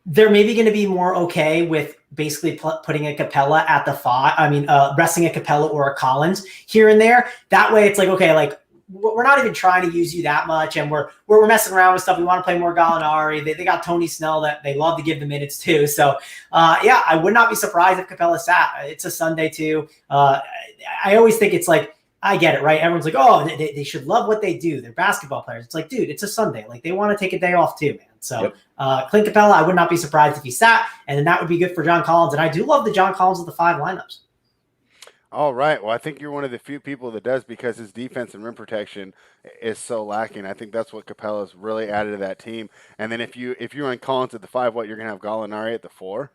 they're maybe going to be more okay with basically putting a Capella at the five. I mean, resting a Capella or a Collins here and there. That way, it's like okay, like we're not even trying to use you that much, and we're messing around with stuff. We want to play more Gallinari. They got Tony Snell that they love to give the minutes to. So yeah, I would not be surprised if Capella sat. It's a Sunday too. I always think it's like. I get it, right? Everyone's like, oh, they should love what they do. They're basketball players. It's like, dude, it's a Sunday. Like, they want to take a day off too, man. So, Clint Capella, I would not be surprised if he sat, and then that would be good for John Collins. And I do love the John Collins of the five lineups. All right. Well, I think you're one of the few people that does because his defense and rim protection is so lacking. I think that's what Capella's really added to that team. And then if you run Collins at the five, what, you're going to have Gallinari at the four?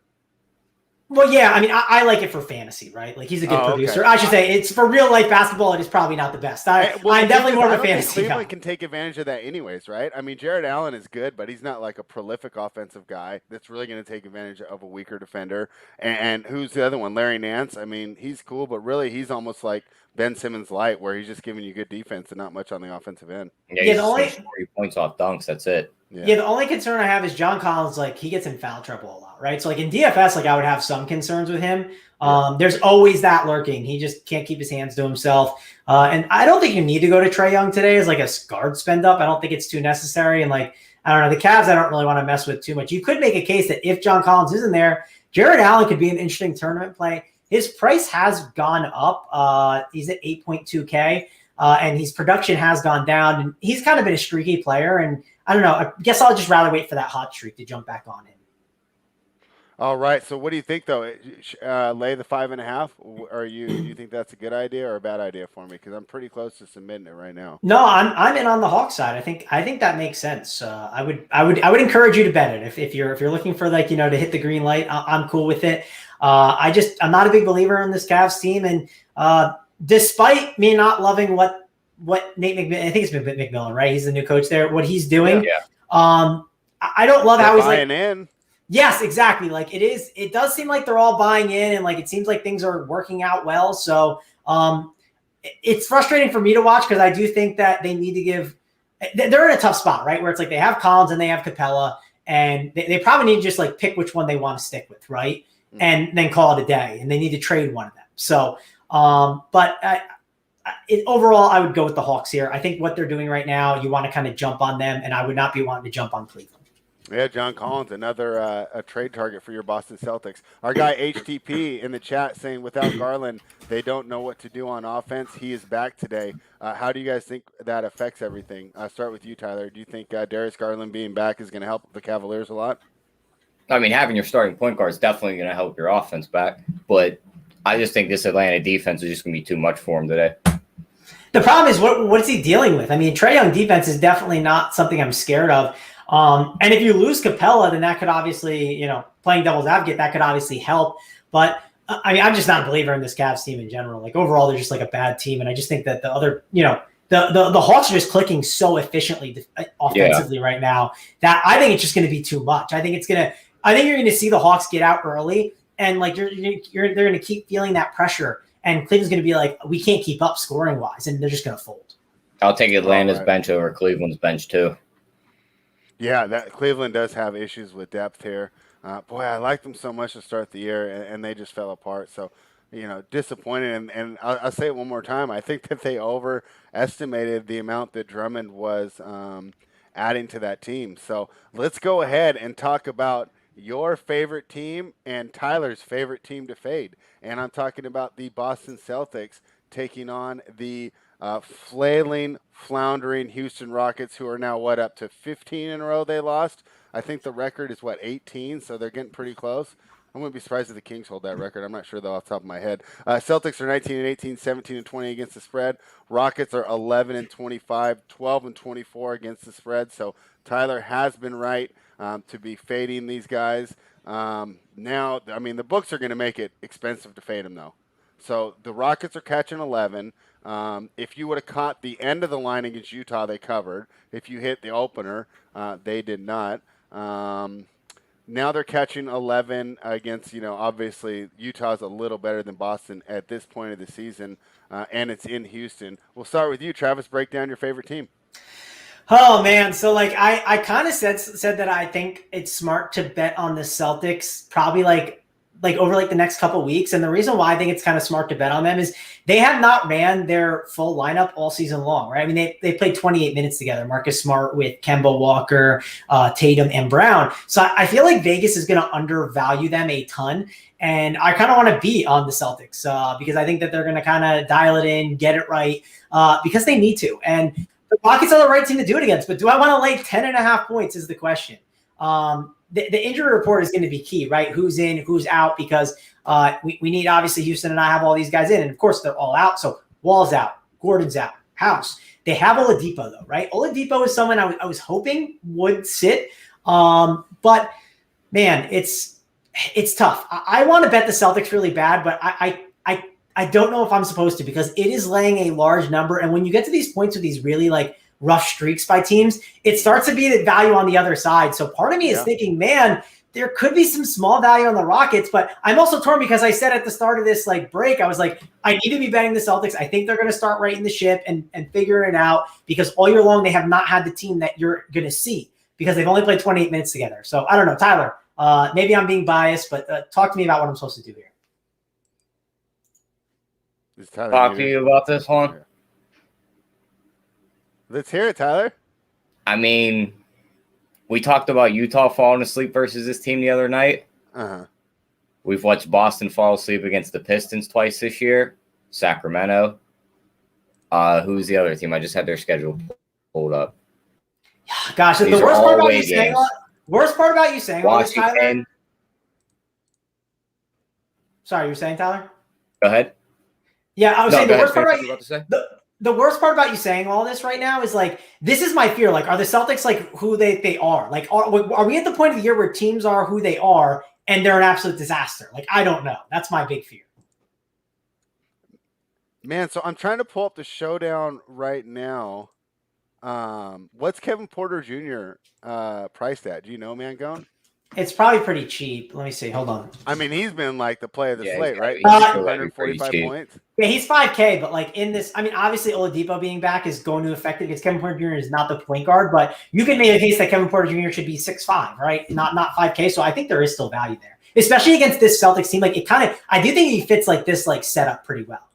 Well, yeah, I mean, I like it for fantasy, right? Like, he's a good producer. Okay. I should say, it's for real life basketball, it is probably not the best. I'm definitely more of a fantasy guy. Cleveland can take advantage of that anyways, right? I mean, Jared Allen is good, but he's not like a prolific offensive guy that's really going to take advantage of a weaker defender. And who's the other one? Larry Nance. I mean, he's cool, but really he's almost like Ben Simmons light, where he's just giving you good defense and not much on the offensive end. Yeah, the only 40 points off dunks. That's it. Yeah, the only concern I have is John Collins. Like, he gets in foul trouble a lot, right? So, like in DFS, like I would have some concerns with him. There's always that lurking. He just can't keep his hands to himself. And I don't think you need to go to Trae Young today as like a guard spend up. I don't think it's too necessary. And like, I don't know, the Cavs, I don't really want to mess with too much. You could make a case that if John Collins isn't there, Jared Allen could be an interesting tournament play. His price has gone up. He's at 8.2K. And his production has gone down. And he's kind of been a streaky player. And I don't know. I guess I'll just rather wait for that hot streak to jump back on him. All right. So what do you think, though? Lay the 5.5? Or you think that's a good idea or a bad idea for me? Because I'm pretty close to submitting it right now. No, I'm in on the Hawk side. I think that makes sense. I would encourage you to bet it if you're looking for like to hit the green light. I'm cool with it. I'm not a big believer in this Cavs team, and despite me not loving what Nate McMillan, I think it's McMillan, right? He's the new coach there. What he's doing, I don't love how he's buying in. Yes, exactly. Like it does seem like they're all buying in, and like it seems like things are working out well. So it's frustrating for me to watch because I do think that they need to give. They're in a tough spot, right? Where it's like they have Collins and they have Capella, and they probably need to just like pick which one they want to stick with, right? Mm-hmm. And then call it a day, and they need to trade one of them. So, but. Overall, I would go with the Hawks here. I think what they're doing right now, you want to kind of jump on them, and I would not be wanting to jump on Cleveland. Yeah, John Collins, another a trade target for your Boston Celtics. Our guy HTP in the chat saying without Garland, they don't know what to do on offense. He is back today. How do you guys think that affects everything? I'll start with you, Tyler. Do you think Darius Garland being back is going to help the Cavaliers a lot? I mean, having your starting point guard is definitely going to help your offense back, but I just think this Atlanta defense is just going to be too much for him today. The problem is what is he dealing with? I mean, Trae Young defense is definitely not something I'm scared of. And if you lose Capella, then that could obviously, playing devil's advocate, that could obviously help. But I mean, I'm just not a believer in this Cavs team in general. Like overall, they're just like a bad team. And I just think that the other, the Hawks are just clicking so efficiently offensively right now that I think it's just going to be too much. I think you're going to see the Hawks get out early, and like they're going to keep feeling that pressure. And Cleveland's going to be like, we can't keep up scoring wise, and they're just going to fold. I'll take Atlanta's bench over Cleveland's bench too. Yeah, that Cleveland does have issues with depth here. Boy, I liked them so much to start the year, and they just fell apart. So disappointed. And I'll say it one more time. I think that they overestimated the amount that Drummond was adding to that team. So let's go ahead and talk about your favorite team and Tyler's favorite team to fade. And I'm talking about the Boston Celtics taking on the flailing, floundering Houston Rockets, who are now up to 15 in a row they lost. I think the record is 18, so they're getting pretty close. I wouldn't be surprised if the Kings hold that record. I'm not sure though off the top of my head. Celtics are 19 and 18, 17 and 20 against the spread. Rockets are 11 and 25, 12 and 24 against the spread. So Tyler has been right to be fading these guys. Now, I mean, the books are going to make it expensive to fade them though. So the Rockets are catching 11. If you would have caught the end of the line against Utah, they covered. If you hit the opener, they did not. Now they're catching 11 against, obviously Utah's a little better than Boston at this point of the season, and it's in Houston. We'll start with you, Travis. Break down your favorite team. Oh man, so I kind of said that I think it's smart to bet on the Celtics probably like over the next couple of weeks, and the reason why I think it's kind of smart to bet on them is they have not ran their full lineup all season long, right? I mean, they played 28 minutes together. Marcus Smart with Kemba Walker, Tatum, and Brown. So I feel like Vegas is going to undervalue them a ton, and I kind of want to be on the Celtics because I think that they're going to kind of dial it in, get it right, because they need to. And the Rockets are the right team to do it against, but do I want to lay 10.5 points is the question. The injury report is going to be key, right? Who's in, who's out, because we need, obviously, Houston and I have all these guys in, and of course they're all out. So Wall's out, Gordon's out, House. They have Oladipo though, right? Oladipo is someone I was hoping would sit, but man, it's tough. I want to bet the Celtics really bad, but I don't know if I'm supposed to, because it is laying a large number, and when you get to these points with these really rough streaks by teams, it starts to be the value on the other side. So part of me is thinking, man, there could be some small value on the Rockets, but I'm also torn because I said at the start of this break, I was like, I need to be betting the Celtics. I think they're going to start righting the ship and figuring it out, because all year long they have not had the team that you're going to see, because they've only played 28 minutes together. So I don't know, Tyler, maybe I'm being biased, but talk to me about what I'm supposed to do here. Talk to you about this one. Let's hear it, Tyler. I mean, we talked about Utah falling asleep versus this team the other night. Uh-huh. We've watched Boston fall asleep against the Pistons twice this year. Sacramento. Who's the other team? I just had their schedule pulled up. Gosh, the worst part about you saying all this, Tyler. Sorry, you were saying, Tyler? Go ahead. Yeah, I was saying the worst part about you about to say? The worst part about you saying all this right now is this is my fear. Are the Celtics who they are? Are we at the point of the year where teams are who they are and they're an absolute disaster? I don't know. That's my big fear. Man, so I'm trying to pull up the showdown right now. What's Kevin Porter Jr. Priced at? Do you know, Mangone? It's probably pretty cheap. Let me see. Hold on. I mean, he's been the play of the slate, right? He's 145 points. Yeah, he's 5K, but in this, I mean, obviously Oladipo being back is going to affect it because Kevin Porter Jr. is not the point guard, but you can make a case that Kevin Porter Jr. should be 6'5", right? Not 5K. So I think there is still value there, especially against this Celtics team. I do think he fits this setup pretty well.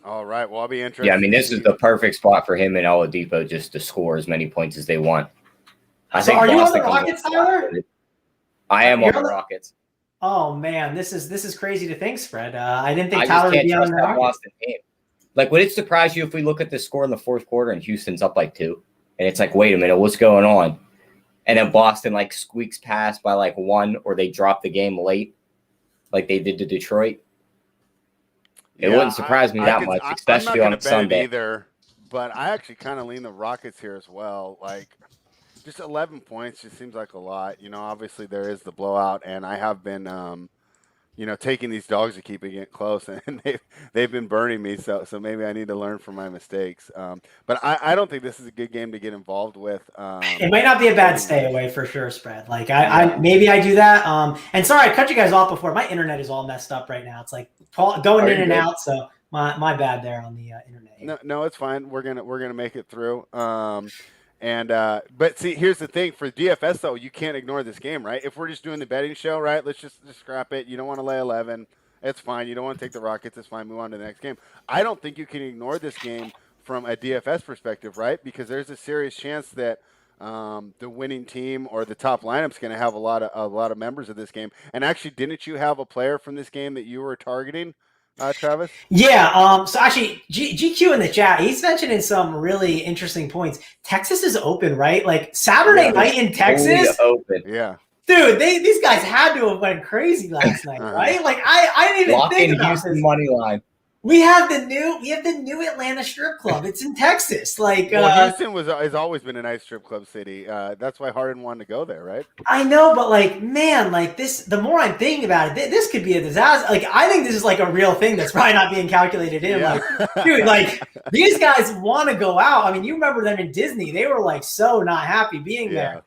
All right. Well, I'll be interested. Yeah, I mean, this is the perfect spot for him and Oladipo just to score as many points as they want. So are you on the Rockets, Tyler? I am on the Rockets. Oh man, this is crazy to think, Fred. I didn't think Tyler would be on the Rockets. Boston game. Would it surprise you if we look at the score in the fourth quarter and Houston's up 2, and it's wait a minute, what's going on? And then Boston squeaks past by 1, or they drop the game late, like they did to Detroit. It wouldn't surprise me that much, especially on a Sunday. Either, but I actually kind of lean the Rockets here as well. Just 11 points just seems like a lot. Obviously there is the blowout, and I have been, taking these dogs to keeping it close, and they've been burning me. So maybe I need to learn from my mistakes. But I don't think this is a good game to get involved with. It might not be a bad stay away for sure, Spread. I maybe I do that. And sorry, I cut you guys off before. My internet is all messed up right now. It's going in and out. So my bad there on the internet. No, it's fine. We're gonna make it through. But see, here's the thing for DFS though, you can't ignore this game, right? If we're just doing the betting show, right? Let's just scrap it. You don't want to lay 11. It's fine. You don't want to take the Rockets. It's fine. Move on to the next game. I don't think you can ignore this game from a DFS perspective, right? Because there's a serious chance that the winning team or the top lineup's going to have a lot of members of this game. And actually, didn't you have a player from this game that you were targeting, Travis? Yeah. So actually, GQ in the chat, he's mentioning some really interesting points. Texas is open, right? Like Saturday night in Texas. Open. Yeah. Dude, these guys had to have went crazy last night, right? Like I didn't even Lock think in about Houston this. money line. We have the new Atlanta strip club. It's in Texas. Like Houston has always been a nice strip club city. That's why Harden wanted to go there, right? I know, but like, man, like this. The more I'm thinking about it, this could be a disaster. Like, I think this is like a real thing that's probably not being calculated in. Yeah. Like, dude, like these guys want to go out. I mean, you remember them in Disney? They were like so not happy being there.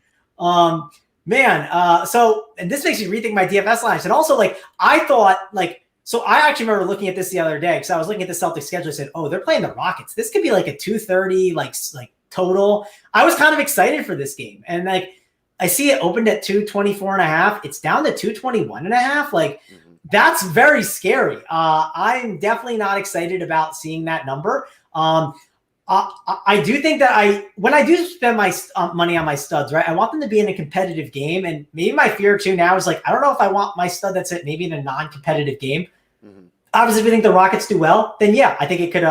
Man. So, and this makes me rethink my DFS lines, and also like I thought like. So I actually remember looking at this the other day because I was looking at the Celtics schedule. I said, "Oh, they're playing the Rockets. This could be like a 230 like total." I was kind of excited for this game, and like I see it opened at 224.5. It's down to 221.5. Like that's very scary. I'm definitely not excited about seeing that number. I do think that when I do spend my money on my studs, right, I want them to be in a competitive game. And maybe my fear too now is like, I don't know if I want my stud that's maybe in a non-competitive game. Mm-hmm. Obviously, if you think the Rockets do well, then yeah, I think it could,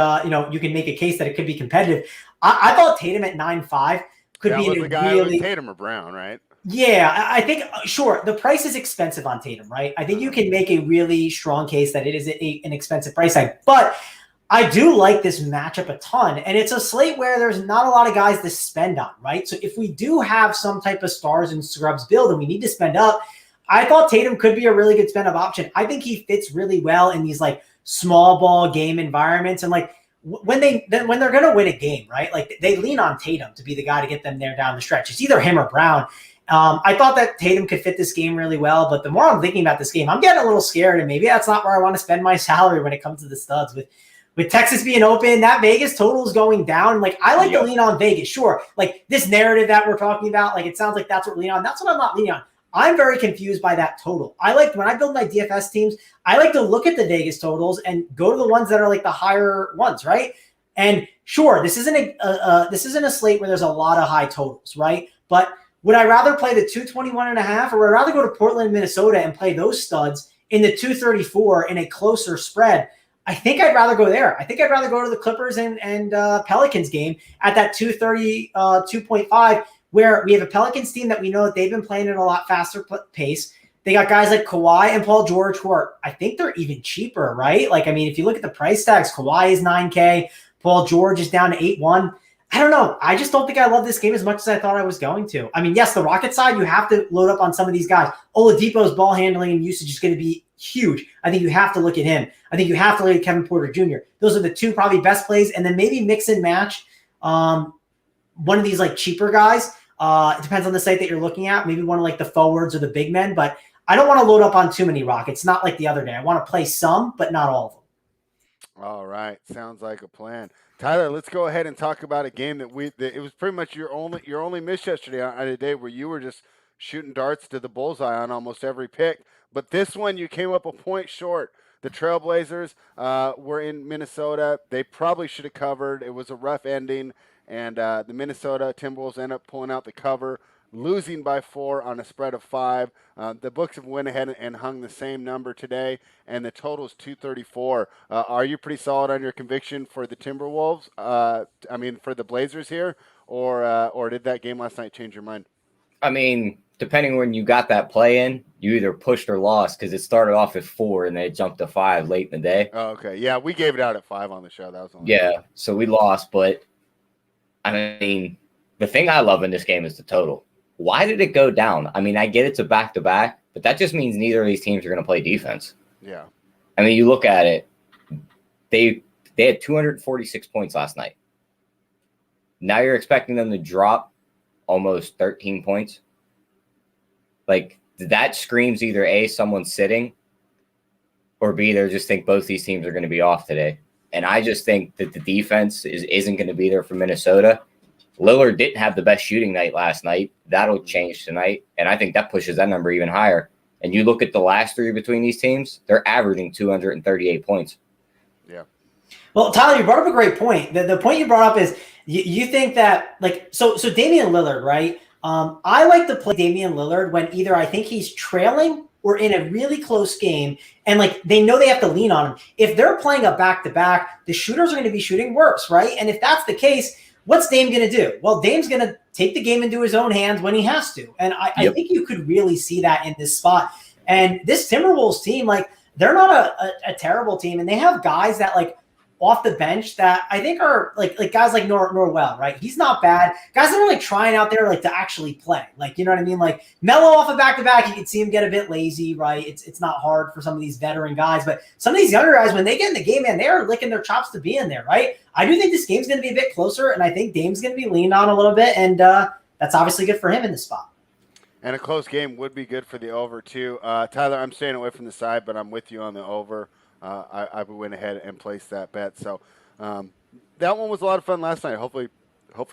you can make a case that it could be competitive. I thought Tatum at 9.5 could be the guy really Tatum or Brown, right? Yeah, I think, sure, the price is expensive on Tatum, right? I think you can make a really strong case that it is an expensive price tag. But I do like this matchup a ton, and it's a slate where there's not a lot of guys to spend on, right? So if we do have some type of stars and scrubs build and we need to spend up, I thought Tatum could be a really good spend up option. I think he fits really well in these like small ball game environments, and like when they're going to win a game, right? Like they lean on Tatum to be the guy to get them there down the stretch. It's either him or Brown. I thought that Tatum could fit this game really well, but the more I'm thinking about this game, I'm getting a little scared, and maybe that's not where I want to spend my salary when it comes to the studs. With Texas being open, that Vegas total is going down. Like, I like to lean on Vegas. Sure. Like, this narrative that we're talking about, like, it sounds like that's what we're leaning on. That's what I'm not leaning on. I'm very confused by that total. When I build my DFS teams, I like to look at the Vegas totals and go to the ones that are like the higher ones, right? And sure, this isn't a slate where there's a lot of high totals, right? But would I rather play the 221.5, or would I rather go to Portland, Minnesota and play those studs in the 234 in a closer spread? I think I'd rather go there. I think I'd rather go to the Clippers and Pelicans game at that 232.5, where we have a Pelicans team that we know that they've been playing at a lot faster pace. They got guys like Kawhi and Paul George who are, I think they're even cheaper, right? Like, I mean, if you look at the price tags, Kawhi is $9K, Paul George is down to 8-1. I don't know. I just don't think I love this game as much as I thought I was going to. I mean, yes, the Rocket side, you have to load up on some of these guys. Oladipo's ball handling and usage is going to be huge. I think you have to look at him. I think you have to look at Kevin Porter Jr. Those are the two probably best plays. And then maybe mix and match one of these like cheaper guys. It depends on the site that you're looking at. Maybe one of like the forwards or the big men. But I don't want to load up on too many Rockets. Not like the other day. I want to play some, but not all of them. All right. Sounds like a plan. Tyler, let's go ahead and talk about a game that it was pretty much your only miss yesterday on a day where you were just shooting darts to the bullseye on almost every pick. But this one, you came up a point short. The Trailblazers were in Minnesota. They probably should have covered. It was a rough ending, and the Minnesota Timberwolves end up pulling out the cover, losing by 4 on a spread of 5. The books have went ahead and hung the same number today, and the total is 234. Are you pretty solid on your conviction for the Timberwolves? For the Blazers here, or did that game last night change your mind? I mean, depending when you got that play in, you either pushed or lost, because it started off at 4 and then it jumped to 5 late in the day. Oh, okay. Yeah, we gave it out at 5 on the show. That was so we lost. But I mean, the thing I love in this game is the total. Why did it go down? I mean, I get it's a back-to-back, but that just means neither of these teams are going to play defense. Yeah. I mean, you look at it, they had 246 points last night. Now you're expecting them to drop almost 13 points. Like, that screams either A, someone's sitting, or B, they just think both these teams are going to be off today. And I just think that the defense isn't going to be there for Minnesota. Lillard didn't have the best shooting night last night. That'll change tonight. And I think that pushes that number even higher. And you look at the last three between these teams, they're averaging 238 points. Yeah. Well, Tyler, you brought up a great point. The point you brought up is you think that, like, so Damian Lillard, right? I like to play Damian Lillard when either I think he's trailing or in a really close game, and like they know they have to lean on him. If they're playing a back-to-back, the shooters are going to be shooting worse, right? And if that's the case, what's Dame going to do? Well, Dame's going to take the game into his own hands when he has to. And I think you could really see that in this spot. And this Timberwolves team, like, they're not a terrible team, and they have guys that, like, off the bench that I think are like guys like Norwell, right? He's not bad. Guys that are like trying out there like to actually play. Like, you know what I mean? Like Melo off a back-to-back, you can see him get a bit lazy, right? It's not hard for some of these veteran guys, but some of these younger guys, when they get in the game, man, they are licking their chops to be in there, right? I do think this game's going to be a bit closer, and I think Dame's going to be leaned on a little bit, and that's obviously good for him in this spot. And a close game would be good for the over, too. Tyler, I'm staying away from the side, but I'm with you on the over. I went ahead and placed that bet. So that one was a lot of fun last night. Hopefully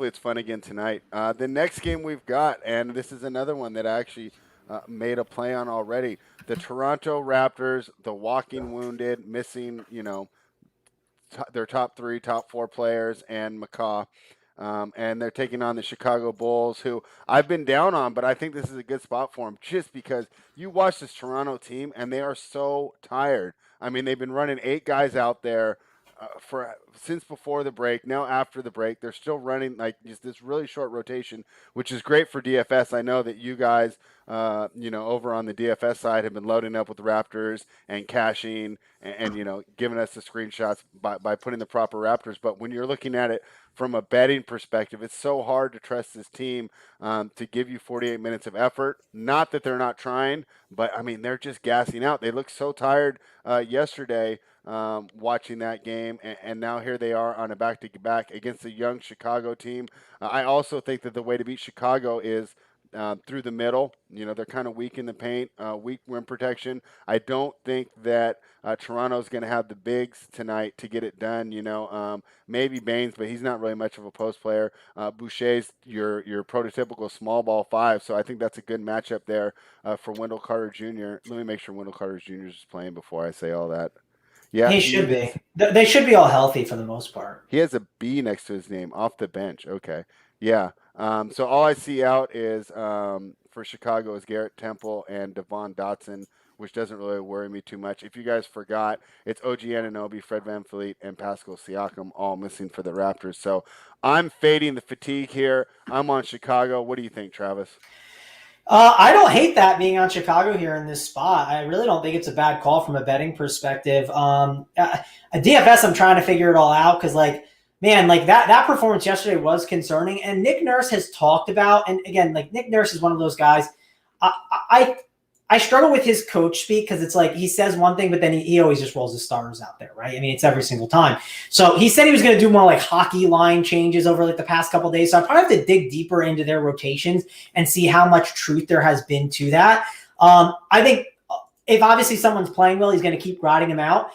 it's fun again tonight. The next game we've got, and this is another one that I actually made a play on already. The Toronto Raptors, the walking wounded, missing, their top 4 players and McCaw. And they're taking on the Chicago Bulls, who I've been down on, but I think this is a good spot for them just because you watch this Toronto team and they are so tired. I mean, they've been running 8 guys out there since before the break. Now after the break, they're still running like just this really short rotation, which is great for DFS. I know that you guys, over on the DFS side have been loading up with the Raptors and cashing and giving us the screenshots by putting the proper Raptors. But when you're looking at it from a betting perspective, it's so hard to trust this team to give you 48 minutes of effort. Not that they're not trying, but I mean, they're just gassing out. They looked so tired yesterday watching that game, and now here they are on a back-to-back against a young Chicago team. I also think that the way to beat Chicago is through the middle. They're kind of weak in the paint, weak rim protection. I don't think that Toronto's going to have the bigs tonight to get it done. Maybe Baines, but he's not really much of a post player. Boucher's your prototypical small ball 5, so I think that's a good matchup there for Wendell Carter Jr. Let me make sure Wendell Carter Jr. is playing before I say all that. Yeah, he should be. They should be all healthy for the most part. He has a B next to his name, off the bench. Okay, yeah. So all I see out is for Chicago is Garrett Temple and Devon Dotson, which doesn't really worry me too much. If you guys forgot, it's OG Anunoby, Fred VanVleet, and Pascal Siakam all missing for the Raptors. So I'm fading the fatigue here. I'm on Chicago. What do you think, Travis? I don't hate that being on Chicago here in this spot. I really don't think it's a bad call from a betting perspective. A DFS, I'm trying to figure it all out because, like, man, like that performance yesterday was concerning. And Nick Nurse has talked about, and again, like Nick Nurse is one of those guys. I struggle with his coach speak because it's like he says one thing, but then he always just rolls his stars out there, right? I mean, it's every single time. So he said he was going to do more like hockey line changes over like the past couple of days. So I probably have to dig deeper into their rotations and see how much truth there has been to that. I think if obviously someone's playing well, he's going to keep riding him out.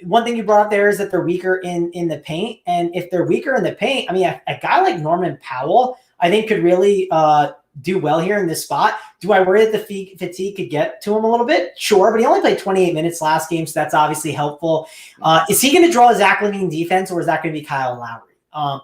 One thing you brought up there is that they're weaker in the paint. And if they're weaker in the paint, I mean, a guy like Norman Powell, I think could really do well here in this spot. Do I worry that the fatigue could get to him a little bit? Sure, but he only played 28 minutes last game, so that's obviously helpful. Is he going to draw Zach LaVine defense, or is that going to be Kyle Lowry?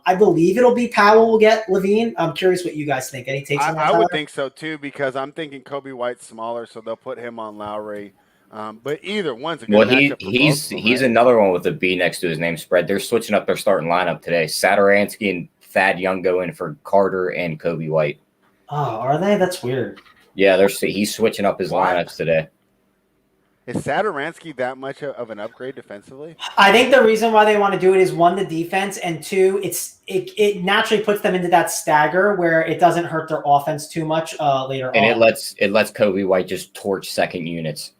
I believe it'll be Powell will get LaVine. I'm curious what you guys think. Any takes on that? I would think so, too, because I'm thinking Kobe White's smaller, so they'll put him on Lowry. But either one's a good matchup for both of them, he's another one with a B next to his name spread. They're switching up their starting lineup today. Satoransky and Thad Young go in for Carter and Kobe White. Oh, are they? That's weird. Yeah, he's switching up his lineups today. Is Satoransky that much of an upgrade defensively? I think the reason why they want to do it is, one, the defense, and two, it naturally puts them into that stagger where it doesn't hurt their offense too much later on. And it lets Kobe White just torch second units.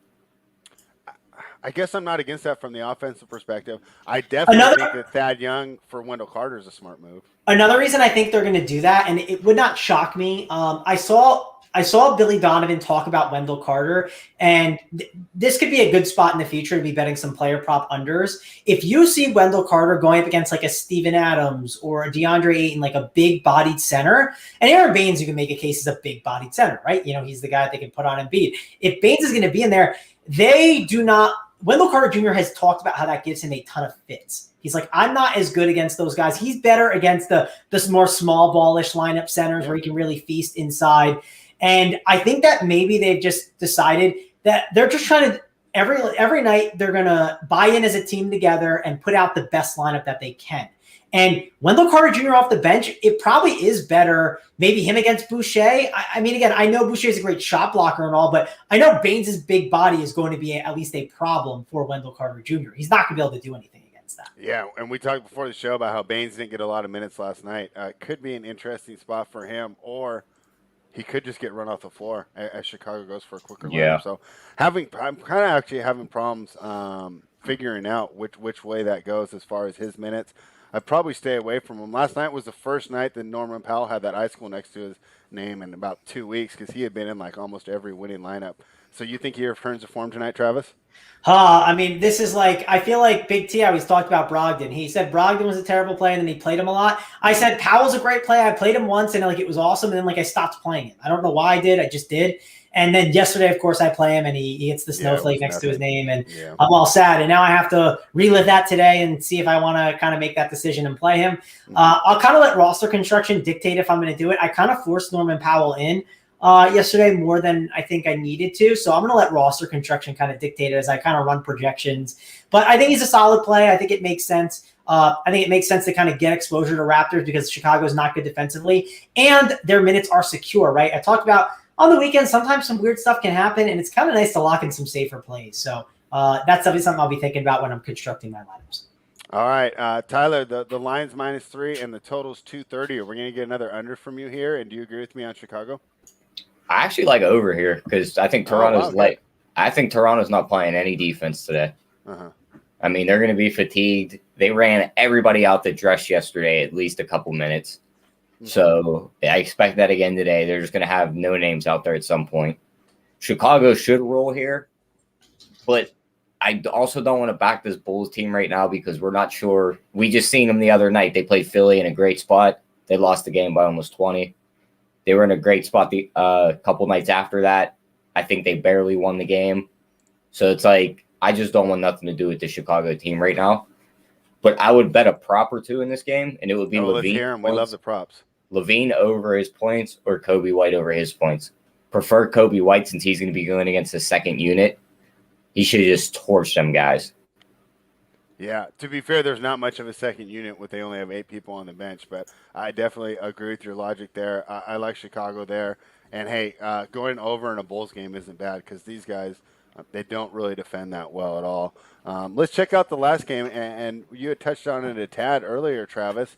I guess I'm not against that from the offensive perspective. I definitely think that Thad Young for Wendell Carter is a smart move. Another reason I think they're going to do that, and it would not shock me, I saw I saw Billy Donovan talk about Wendell Carter, and this could be a good spot in the future to be betting some player prop unders. If you see Wendell Carter going up against like a Steven Adams or a DeAndre Ayton, like a big bodied center, and Aaron Baines, you can make a case as a big bodied center, right? You know, he's the guy that they can put on Embiid. If Baines is going to be in there, they do not. Wendell Carter Jr. has talked about how that gives him a ton of fits. He's like, I'm not as good against those guys. He's better against the more small ballish lineup centers where he can really feast inside. And I think that maybe they've just decided that they're just trying to every night they're going to buy in as a team together and put out the best lineup that they can. And Wendell Carter Jr. off the bench, it probably is better. Maybe him against Boucher. I mean, again, I know Boucher is a great shot blocker and all, but I know Baines' big body is going to be at least a problem for Wendell Carter Jr. He's not going to be able to do anything against that. Yeah, and we talked before the show about how Baines didn't get a lot of minutes last night. Could be an interesting spot for him, or he could just get run off the floor as Chicago goes for a quicker lineup. So I'm kind of actually having problems figuring out which way that goes as far as his minutes. I'd probably stay away from him. Last night was the first night that Norman Powell had that icicle next to his name in about 2 weeks because he had been in like almost every winning lineup. So you think he returns to form tonight, Travis? I mean, this is like, I feel like Big T always talked about Brogdon. He said Brogdon was a terrible player and then he played him a lot. I said Powell's a great player. I played him once and like it was awesome. And then like I stopped playing him. I don't know why I did. I just did. And then yesterday, of course, I play him and he hits the snowflake next to his name and I'm all sad. And now I have to relive that today and see if I want to kind of make that decision and play him. I'll kind of let roster construction dictate if I'm going to do it. I kind of forced Norman Powell in yesterday more than I think I needed to. So I'm going to let roster construction kind of dictate it as I kind of run projections. But I think he's a solid play. I think it makes sense. I think it makes sense to kind of get exposure to Raptors because Chicago is not good defensively and their minutes are secure, right? I talked about on the weekend, sometimes some weird stuff can happen, and it's kind of nice to lock in some safer plays. So that's definitely something I'll be thinking about when I'm constructing my lineups. All right, Tyler, the line's -3 and the total's 230. Are we going to get another under from you here? And do you agree with me on Chicago? I actually like over here because I think Toronto's I think Toronto's not playing any defense today. I mean, they're going to be fatigued. They ran everybody out the dress yesterday at least a couple minutes. So I expect that again today. They're just going to have no names out there at some point. Chicago should roll here, but I also don't want to back this Bulls team right now because we're not sure. We just seen them the other night. They played Philly in a great spot. They lost the game by almost 20. They were in a great spot the couple nights after that. I think they barely won the game. So it's like I just don't want nothing to do with the Chicago team right now. But I would bet a prop or two in this game, and it would be LaVine. Let's hear him. We love the props. LaVine over his points or Kobe White over his points. Prefer Kobe White since he's going to be going against the second unit. He should just torch them guys. Yeah, to be fair, there's not much of a second unit with they only have 8 people on the bench, but I definitely agree with your logic there. I like Chicago there. And, hey, going over in a Bulls game isn't bad because these guys, they don't really defend that well at all. Let's check out the last game, and you had touched on it a tad earlier, Travis,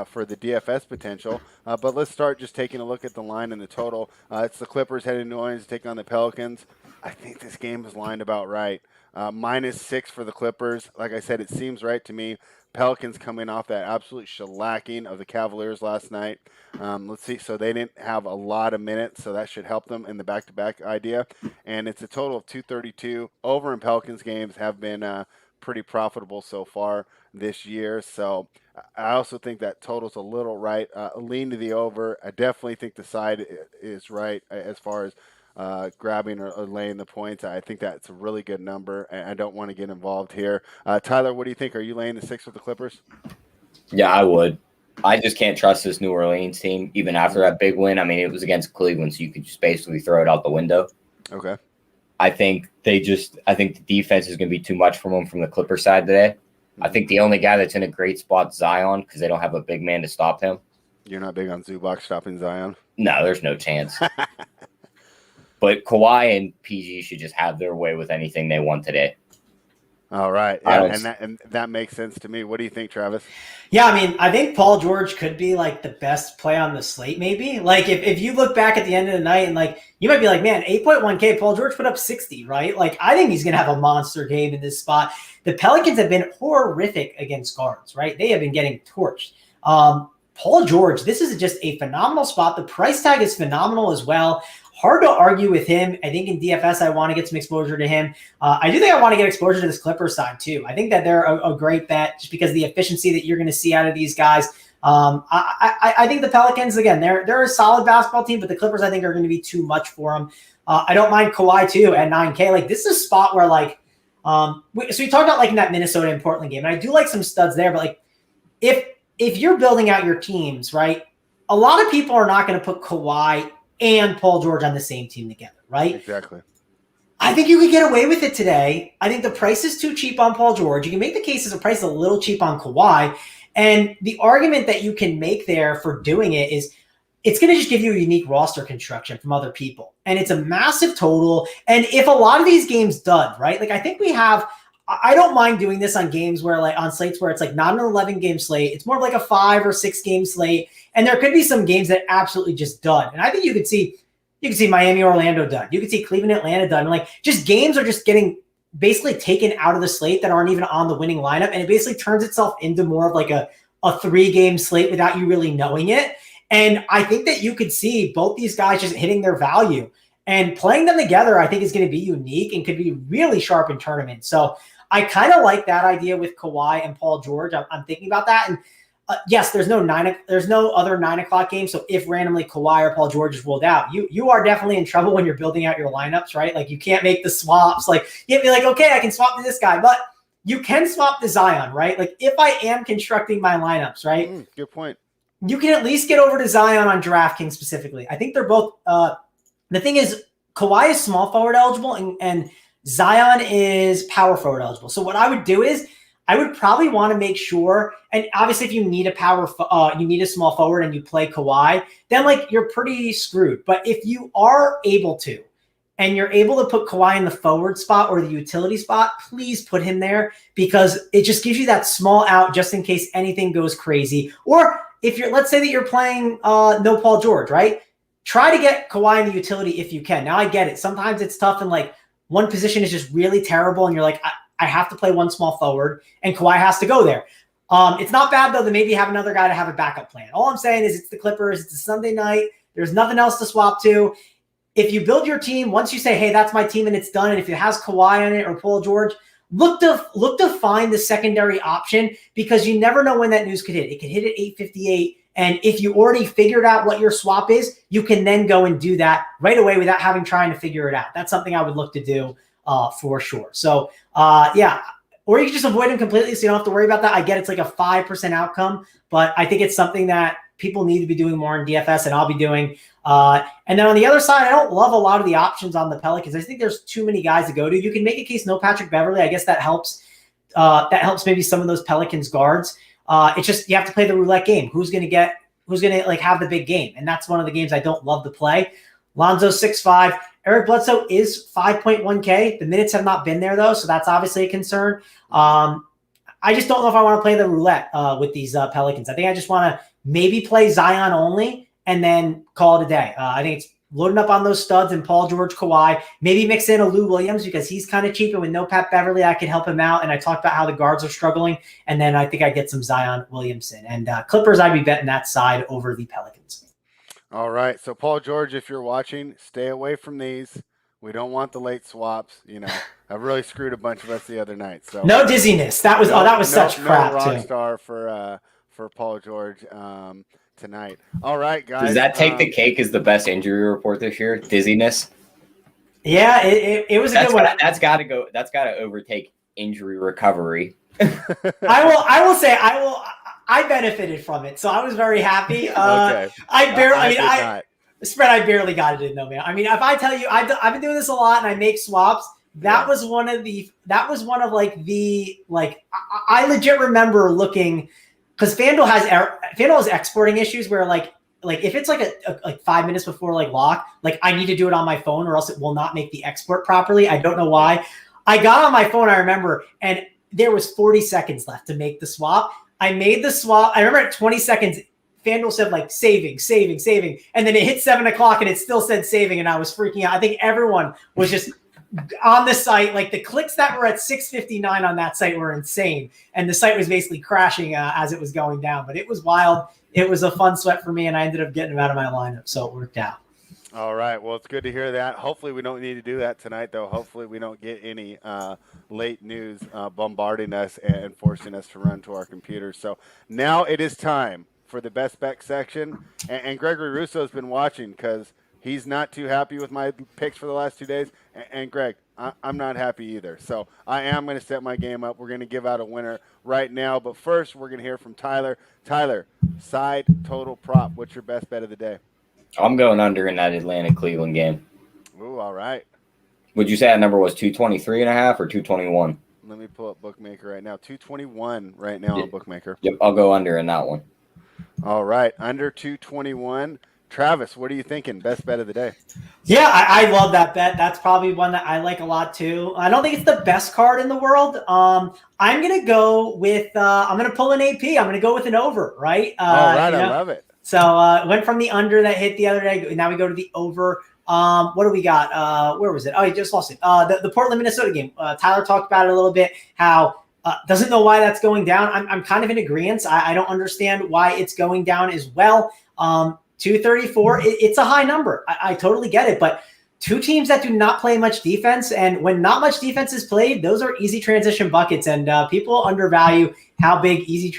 for the DFS potential. But let's start just taking a look at the line and the total. It's the Clippers heading to New Orleans to take on the Pelicans. I think this game is lined about right. -6 for the Clippers. Like I said, it seems right to me. Pelicans coming off that absolute shellacking of the Cavaliers last night. Let's see. So they didn't have a lot of minutes, so that should help them in the back-to-back idea. And it's a total of 232. Over in Pelicans games have been pretty profitable so far this year. So I also think that total's a little right. Lean to the over. I definitely think the side is right as far as grabbing or laying the points. I think that's a really good number, and I don't want to get involved here. Tyler, what do you think? Are you laying the 6 with the Clippers? Yeah, I would. I just can't trust this New Orleans team, even after that big win. I mean, it was against Cleveland, so you could just basically throw it out the window. Okay. I think the defense is going to be too much from them from the Clipper side today. I think the only guy that's in a great spot is Zion because they don't have a big man to stop him. You're not big on Zubac stopping Zion? No, there's no chance. But Kawhi and PG should just have their way with anything they want today. All right. Yeah, and that makes sense to me. What do you think, Travis? Yeah, I mean, I think Paul George could be like the best play on the slate, maybe. Like if you look back at the end of the night and like you might be like, man, 8.1K, Paul George put up 60, right? Like I think he's gonna have a monster game in this spot. The Pelicans have been horrific against guards, right? They have been getting torched. Paul George, this is just a phenomenal spot. The price tag is phenomenal as well. hard to argue with him. I think in DFS, I want to get some exposure to him. I do think I want to get exposure to this Clippers side too. I think that they're a great bet just because of the efficiency that you're going to see out of these guys. I think the Pelicans, again, they're a solid basketball team, but the Clippers, I think, are going to be too much for them. I don't mind Kawhi too at 9K. Like, this is a spot where, like, so we talked about like in that Minnesota and Portland game, and I do like some studs there, but like if you're building out your teams, right, a lot of people are not going to put Kawhi and Paul George on the same team together, right? Exactly. I think you could get away with it today. I think the price is too cheap on Paul George. You can make the case as a price a little cheap on Kawhi. And the argument that you can make there for doing it is it's going to just give you a unique roster construction from other people. And it's a massive total. And if a lot of these games dud, right? Like, I think I don't mind doing this on games where, like, on slates where it's like not an 11 game slate. It's more of like a 5 or 6 game slate. And there could be some games that absolutely just dud. And I think you could see Miami, Orlando dud. You could see Cleveland, Atlanta dud. And like, just games are just getting basically taken out of the slate that aren't even on the winning lineup. And it basically turns itself into more of like a 3 game slate without you really knowing it. And I think that you could see both these guys just hitting their value, and playing them together, I think, is going to be unique and could be really sharp in tournaments. So I kind of like that idea with Kawhi and Paul George. I'm thinking about that. And yes, there's no other 9 o'clock game. So if randomly Kawhi or Paul George is ruled out, you are definitely in trouble when you're building out your lineups, right? Like, you can't make the swaps. Like, you have to be like, okay, I can swap to this guy, but you can swap to Zion, right? Like, if I am constructing my lineups, right? Good point. You can at least get over to Zion on DraftKings specifically. I think they're both the thing is, Kawhi is small forward eligible and Zion is power forward eligible. So what I would do is I would probably want to make sure, and obviously if you need you need a small forward and you play Kawhi, then like you're pretty screwed. But if you are able to, and you're able to put Kawhi in the forward spot or the utility spot, please put him there, because it just gives you that small out just in case anything goes crazy. Or if let's say that you're playing no Paul George, right? Try to get Kawhi in the utility if you can. Now I get it. Sometimes it's tough and like one position is just really terrible and you're like, I have to play one small forward and Kawhi has to go there. It's not bad though to maybe have another guy to have a backup plan. All I'm saying is it's the Clippers. It's a Sunday night. There's nothing else to swap to. If you build your team, once you say, hey, that's my team and it's done, and if it has Kawhi on it or Paul George, look to find the secondary option, because you never know when that news could hit. It could hit at 8:58. And if you already figured out what your swap is, you can then go and do that right away without trying to figure it out. That's something I would look to do for sure. So, yeah. Or you can just avoid them completely so you don't have to worry about that. I get it's like a 5% outcome, but I think it's something that people need to be doing more in DFS, and I'll be doing. And then on the other side, I don't love a lot of the options on the Pelicans. I think there's too many guys to go to. You can make a case no Patrick Beverley. I guess that helps. That helps maybe some of those Pelicans guards. It's just you have to play the roulette game. Who's gonna like have the big game? And that's one of the games I don't love to play. Lonzo 6'5". Eric Bledsoe is 5.1K. The minutes have not been there though, so that's obviously a concern. I just don't know if I want to play the roulette with these Pelicans. I think I just want to maybe play Zion only and then call it a day. I think it's loading up on those studs and Paul George, Kawhi. Maybe mix in a Lou Williams because he's kind of cheap, and with no Pat Beverley, I can help him out. And I talked about how the guards are struggling, and then I think I get some Zion Williamson. And Clippers, I'd be betting that side over the Pelicans. All right. So, Paul George, if you're watching, stay away from these. We don't want the late swaps. You know, I really screwed a bunch of us the other night. So no dizziness. That was such crap no rock too. star for Paul George tonight. All right, guys. Does that take the cake as the best injury report this year? Dizziness. Yeah, it was a good one. That's got to go. That's got to overtake injury recovery. I will say I benefited from it, so I was very happy. Okay. I barely got it in though, man. I mean, if I tell you, I've been doing this a lot and I make swaps. That was one of I legit remember looking, because FanDuel has exporting issues where like if it's like 5 minutes before like lock, like I need to do it on my phone or else it will not make the export properly. I don't know why. I got on my phone, I remember, and there was 40 seconds left to make the swap. I made the swap. I remember at 20 seconds, FanDuel said like saving. And then it hit 7 o'clock and it still said saving. And I was freaking out. I think everyone was just on the site. Like the clicks that were at 6:59 on that site were insane. And the site was basically crashing as it was going down, but it was wild. It was a fun sweat for me. And I ended up getting him out of my lineup. So it worked out. All right. Well, it's good to hear that. Hopefully, we don't need to do that tonight, though. Hopefully, we don't get any late news bombarding us and forcing us to run to our computers. So now it is time for the best bet section. And Gregory Russo has been watching because he's not too happy with my picks for the last 2 days. And Greg, I'm not happy either. So I am going to step my game up. We're going to give out a winner right now. But first, we're going to hear from Tyler. Tyler, side total prop. What's your best bet of the day? I'm going under in that Atlanta Cleveland game. Ooh, all right. Would you say that number was 223.5 or 221? Let me pull up Bookmaker right now. 221 right now on Bookmaker. Yep, I'll go under in that one. All right, under 221. Travis, what are you thinking? Best bet of the day? Yeah, I love that bet. That's probably one that I like a lot too. I don't think it's the best card in the world. I'm gonna go with. I'm gonna pull an AP. I'm gonna go with an over. Right. All right, I love it. So went from the under that hit the other day. Now we go to the over. What do we got? Where was it? Oh, you just lost it. The Portland, Minnesota game. Tyler talked about it a little bit. How doesn't know why that's going down. I'm kind of in agreement. I don't understand why it's going down as well. 234. It's a high number. I totally get it, but two teams that do not play much defense, and when not much defense is played, those are easy transition buckets, and people undervalue how big easy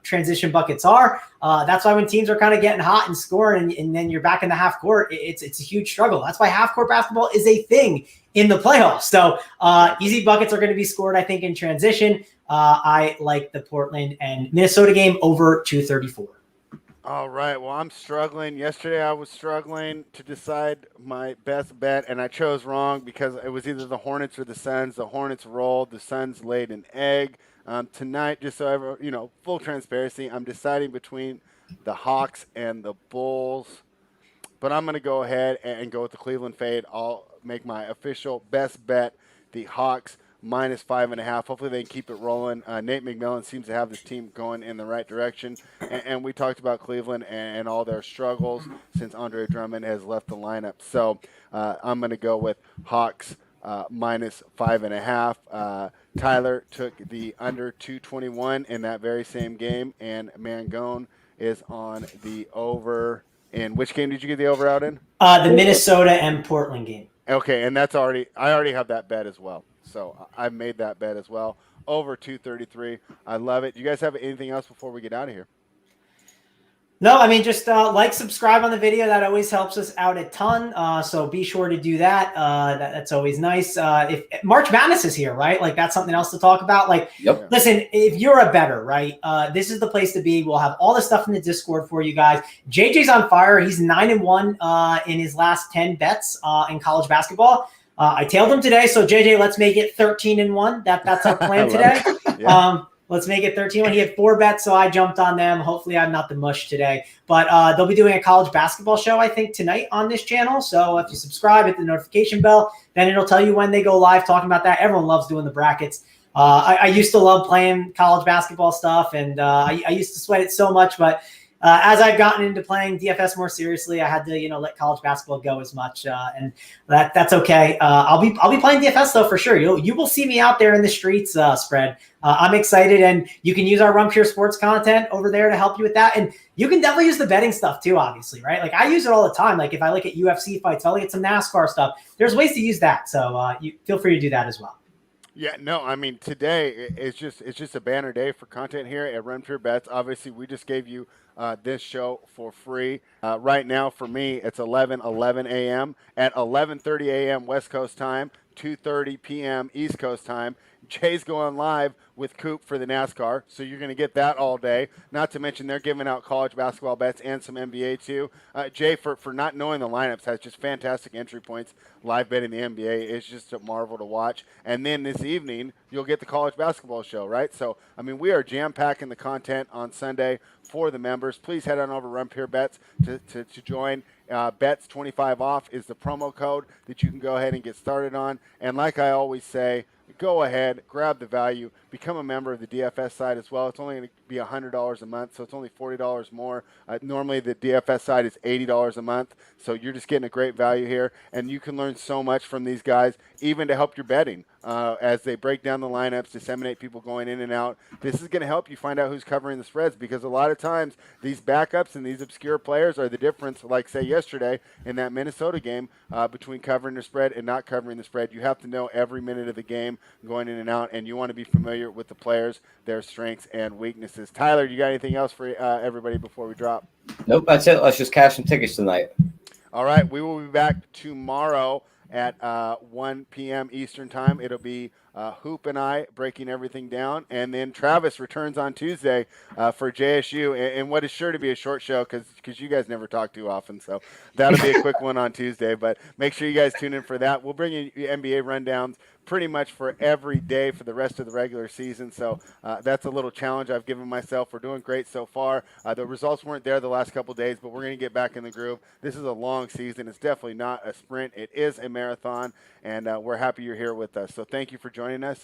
transition buckets are. That's why when teams are kind of getting hot and scoring, and then you're back in the half court, it's a huge struggle. That's why half court basketball is a thing in the playoffs. So easy buckets are going to be scored, I think, in transition. I like the Portland and Minnesota game over 234. All right. Well, I'm struggling. Yesterday, I was struggling to decide my best bet, and I chose wrong because it was either the Hornets or the Suns. The Hornets rolled. The Suns laid an egg. Tonight, just so full transparency, I'm deciding between the Hawks and the Bulls, but I'm going to go ahead and go with the Cleveland fade. I'll make my official best bet the Hawks minus 5.5. Hopefully they can keep it rolling. Nate McMillan seems to have this team going in the right direction. And we talked about Cleveland and all their struggles since Andre Drummond has left the lineup. So I'm going to go with Hawks minus 5.5. Tyler took the under 221 in that very same game, and Mangone is on the over. In which game did you get the over out in? The Minnesota and Portland game. Okay, and I already have that bet as well. So I've made that bet as well. Over 233. I love it. Do you guys have anything else before we get out of here? No, I mean, just like, subscribe on the video. That always helps us out a ton. So be sure to do that. That's always nice. If March Madness is here, right? Like, that's something else to talk about. Like, Yep. Listen, if you're a bettor, right? This is the place to be. We'll have all the stuff in the Discord for you guys. JJ's on fire. He's 9-1 in his last 10 bets in college basketball. I tailed him today. So JJ, let's make it 13-1. That's our plan today. Yeah. Let's make it 13-1. He had 4 bets, so I jumped on them. Hopefully I'm not the mush today. But they'll be doing a college basketball show, I think, tonight on this channel. So if you subscribe, hit the notification bell, then it'll tell you when they go live talking about that. Everyone loves doing the brackets. I used to love playing college basketball stuff, and I used to sweat it so much. But as I've gotten into playing DFS more seriously, I had to, let college basketball go as much, and that's okay. I'll be playing DFS though for sure. You will see me out there in the streets, spread. I'm excited, and you can use our Run Pure Sports content over there to help you with that. And you can definitely use the betting stuff too, obviously, right? Like, I use it all the time. Like, if I look at UFC fights, I look at some NASCAR stuff. There's ways to use that, so you feel free to do that as well. Yeah, no, I mean, today it's just a banner day for content here at Run Pure Bets. Obviously, we just gave you this show for free. Right now, for me, it's 11:11 a.m. At 11:30 a.m. West Coast time, 2:30 p.m. East Coast time. Jay's going live with Coop for the NASCAR, so you're going to get that all day. Not to mention they're giving out college basketball bets and some NBA too. Jay, for not knowing the lineups, has just fantastic entry points. Live betting the NBA is just a marvel to watch. And then this evening, you'll get the college basketball show, right? So, I mean, we are jam-packing the content on Sunday for the members. Please head on over to Run Pure Bets to join. Bets 25 off is the promo code that you can go ahead and get started on. And like I always say, go ahead, grab the value, become a member of the DFS side as well. It's only going to be $100 a month, so it's only $40 more. Normally, the DFS side is $80 a month, so you're just getting a great value here, and you can learn so much from these guys, even to help your betting as they break down the lineups, disseminate people going in and out. This is going to help you find out who's covering the spreads, because a lot of times these backups and these obscure players are the difference, like, say, yesterday in that Minnesota game between covering the spread and not covering the spread. You have to know every minute of the game going in and out, and you want to be familiar with the players, their strengths and weaknesses. Tyler, you got anything else for everybody before we drop? Nope, that's it. Let's just cash some tickets tonight. All right, we will be back tomorrow at 1 p.m. Eastern time. It'll be Hoop and I breaking everything down, and then Travis returns on Tuesday for JSU, and what is sure to be a short show because you guys never talk too often, so that'll be a quick one on Tuesday. But make sure you guys tune in for that. We'll bring you NBA rundowns pretty much for every day for the rest of the regular season. So that's a little challenge I've given myself. We're doing great so far. The results weren't there the last couple of days, but we're going to get back in the groove. This is a long season. It's definitely not a sprint. It is a marathon, and we're happy you're here with us. So thank you for joining us,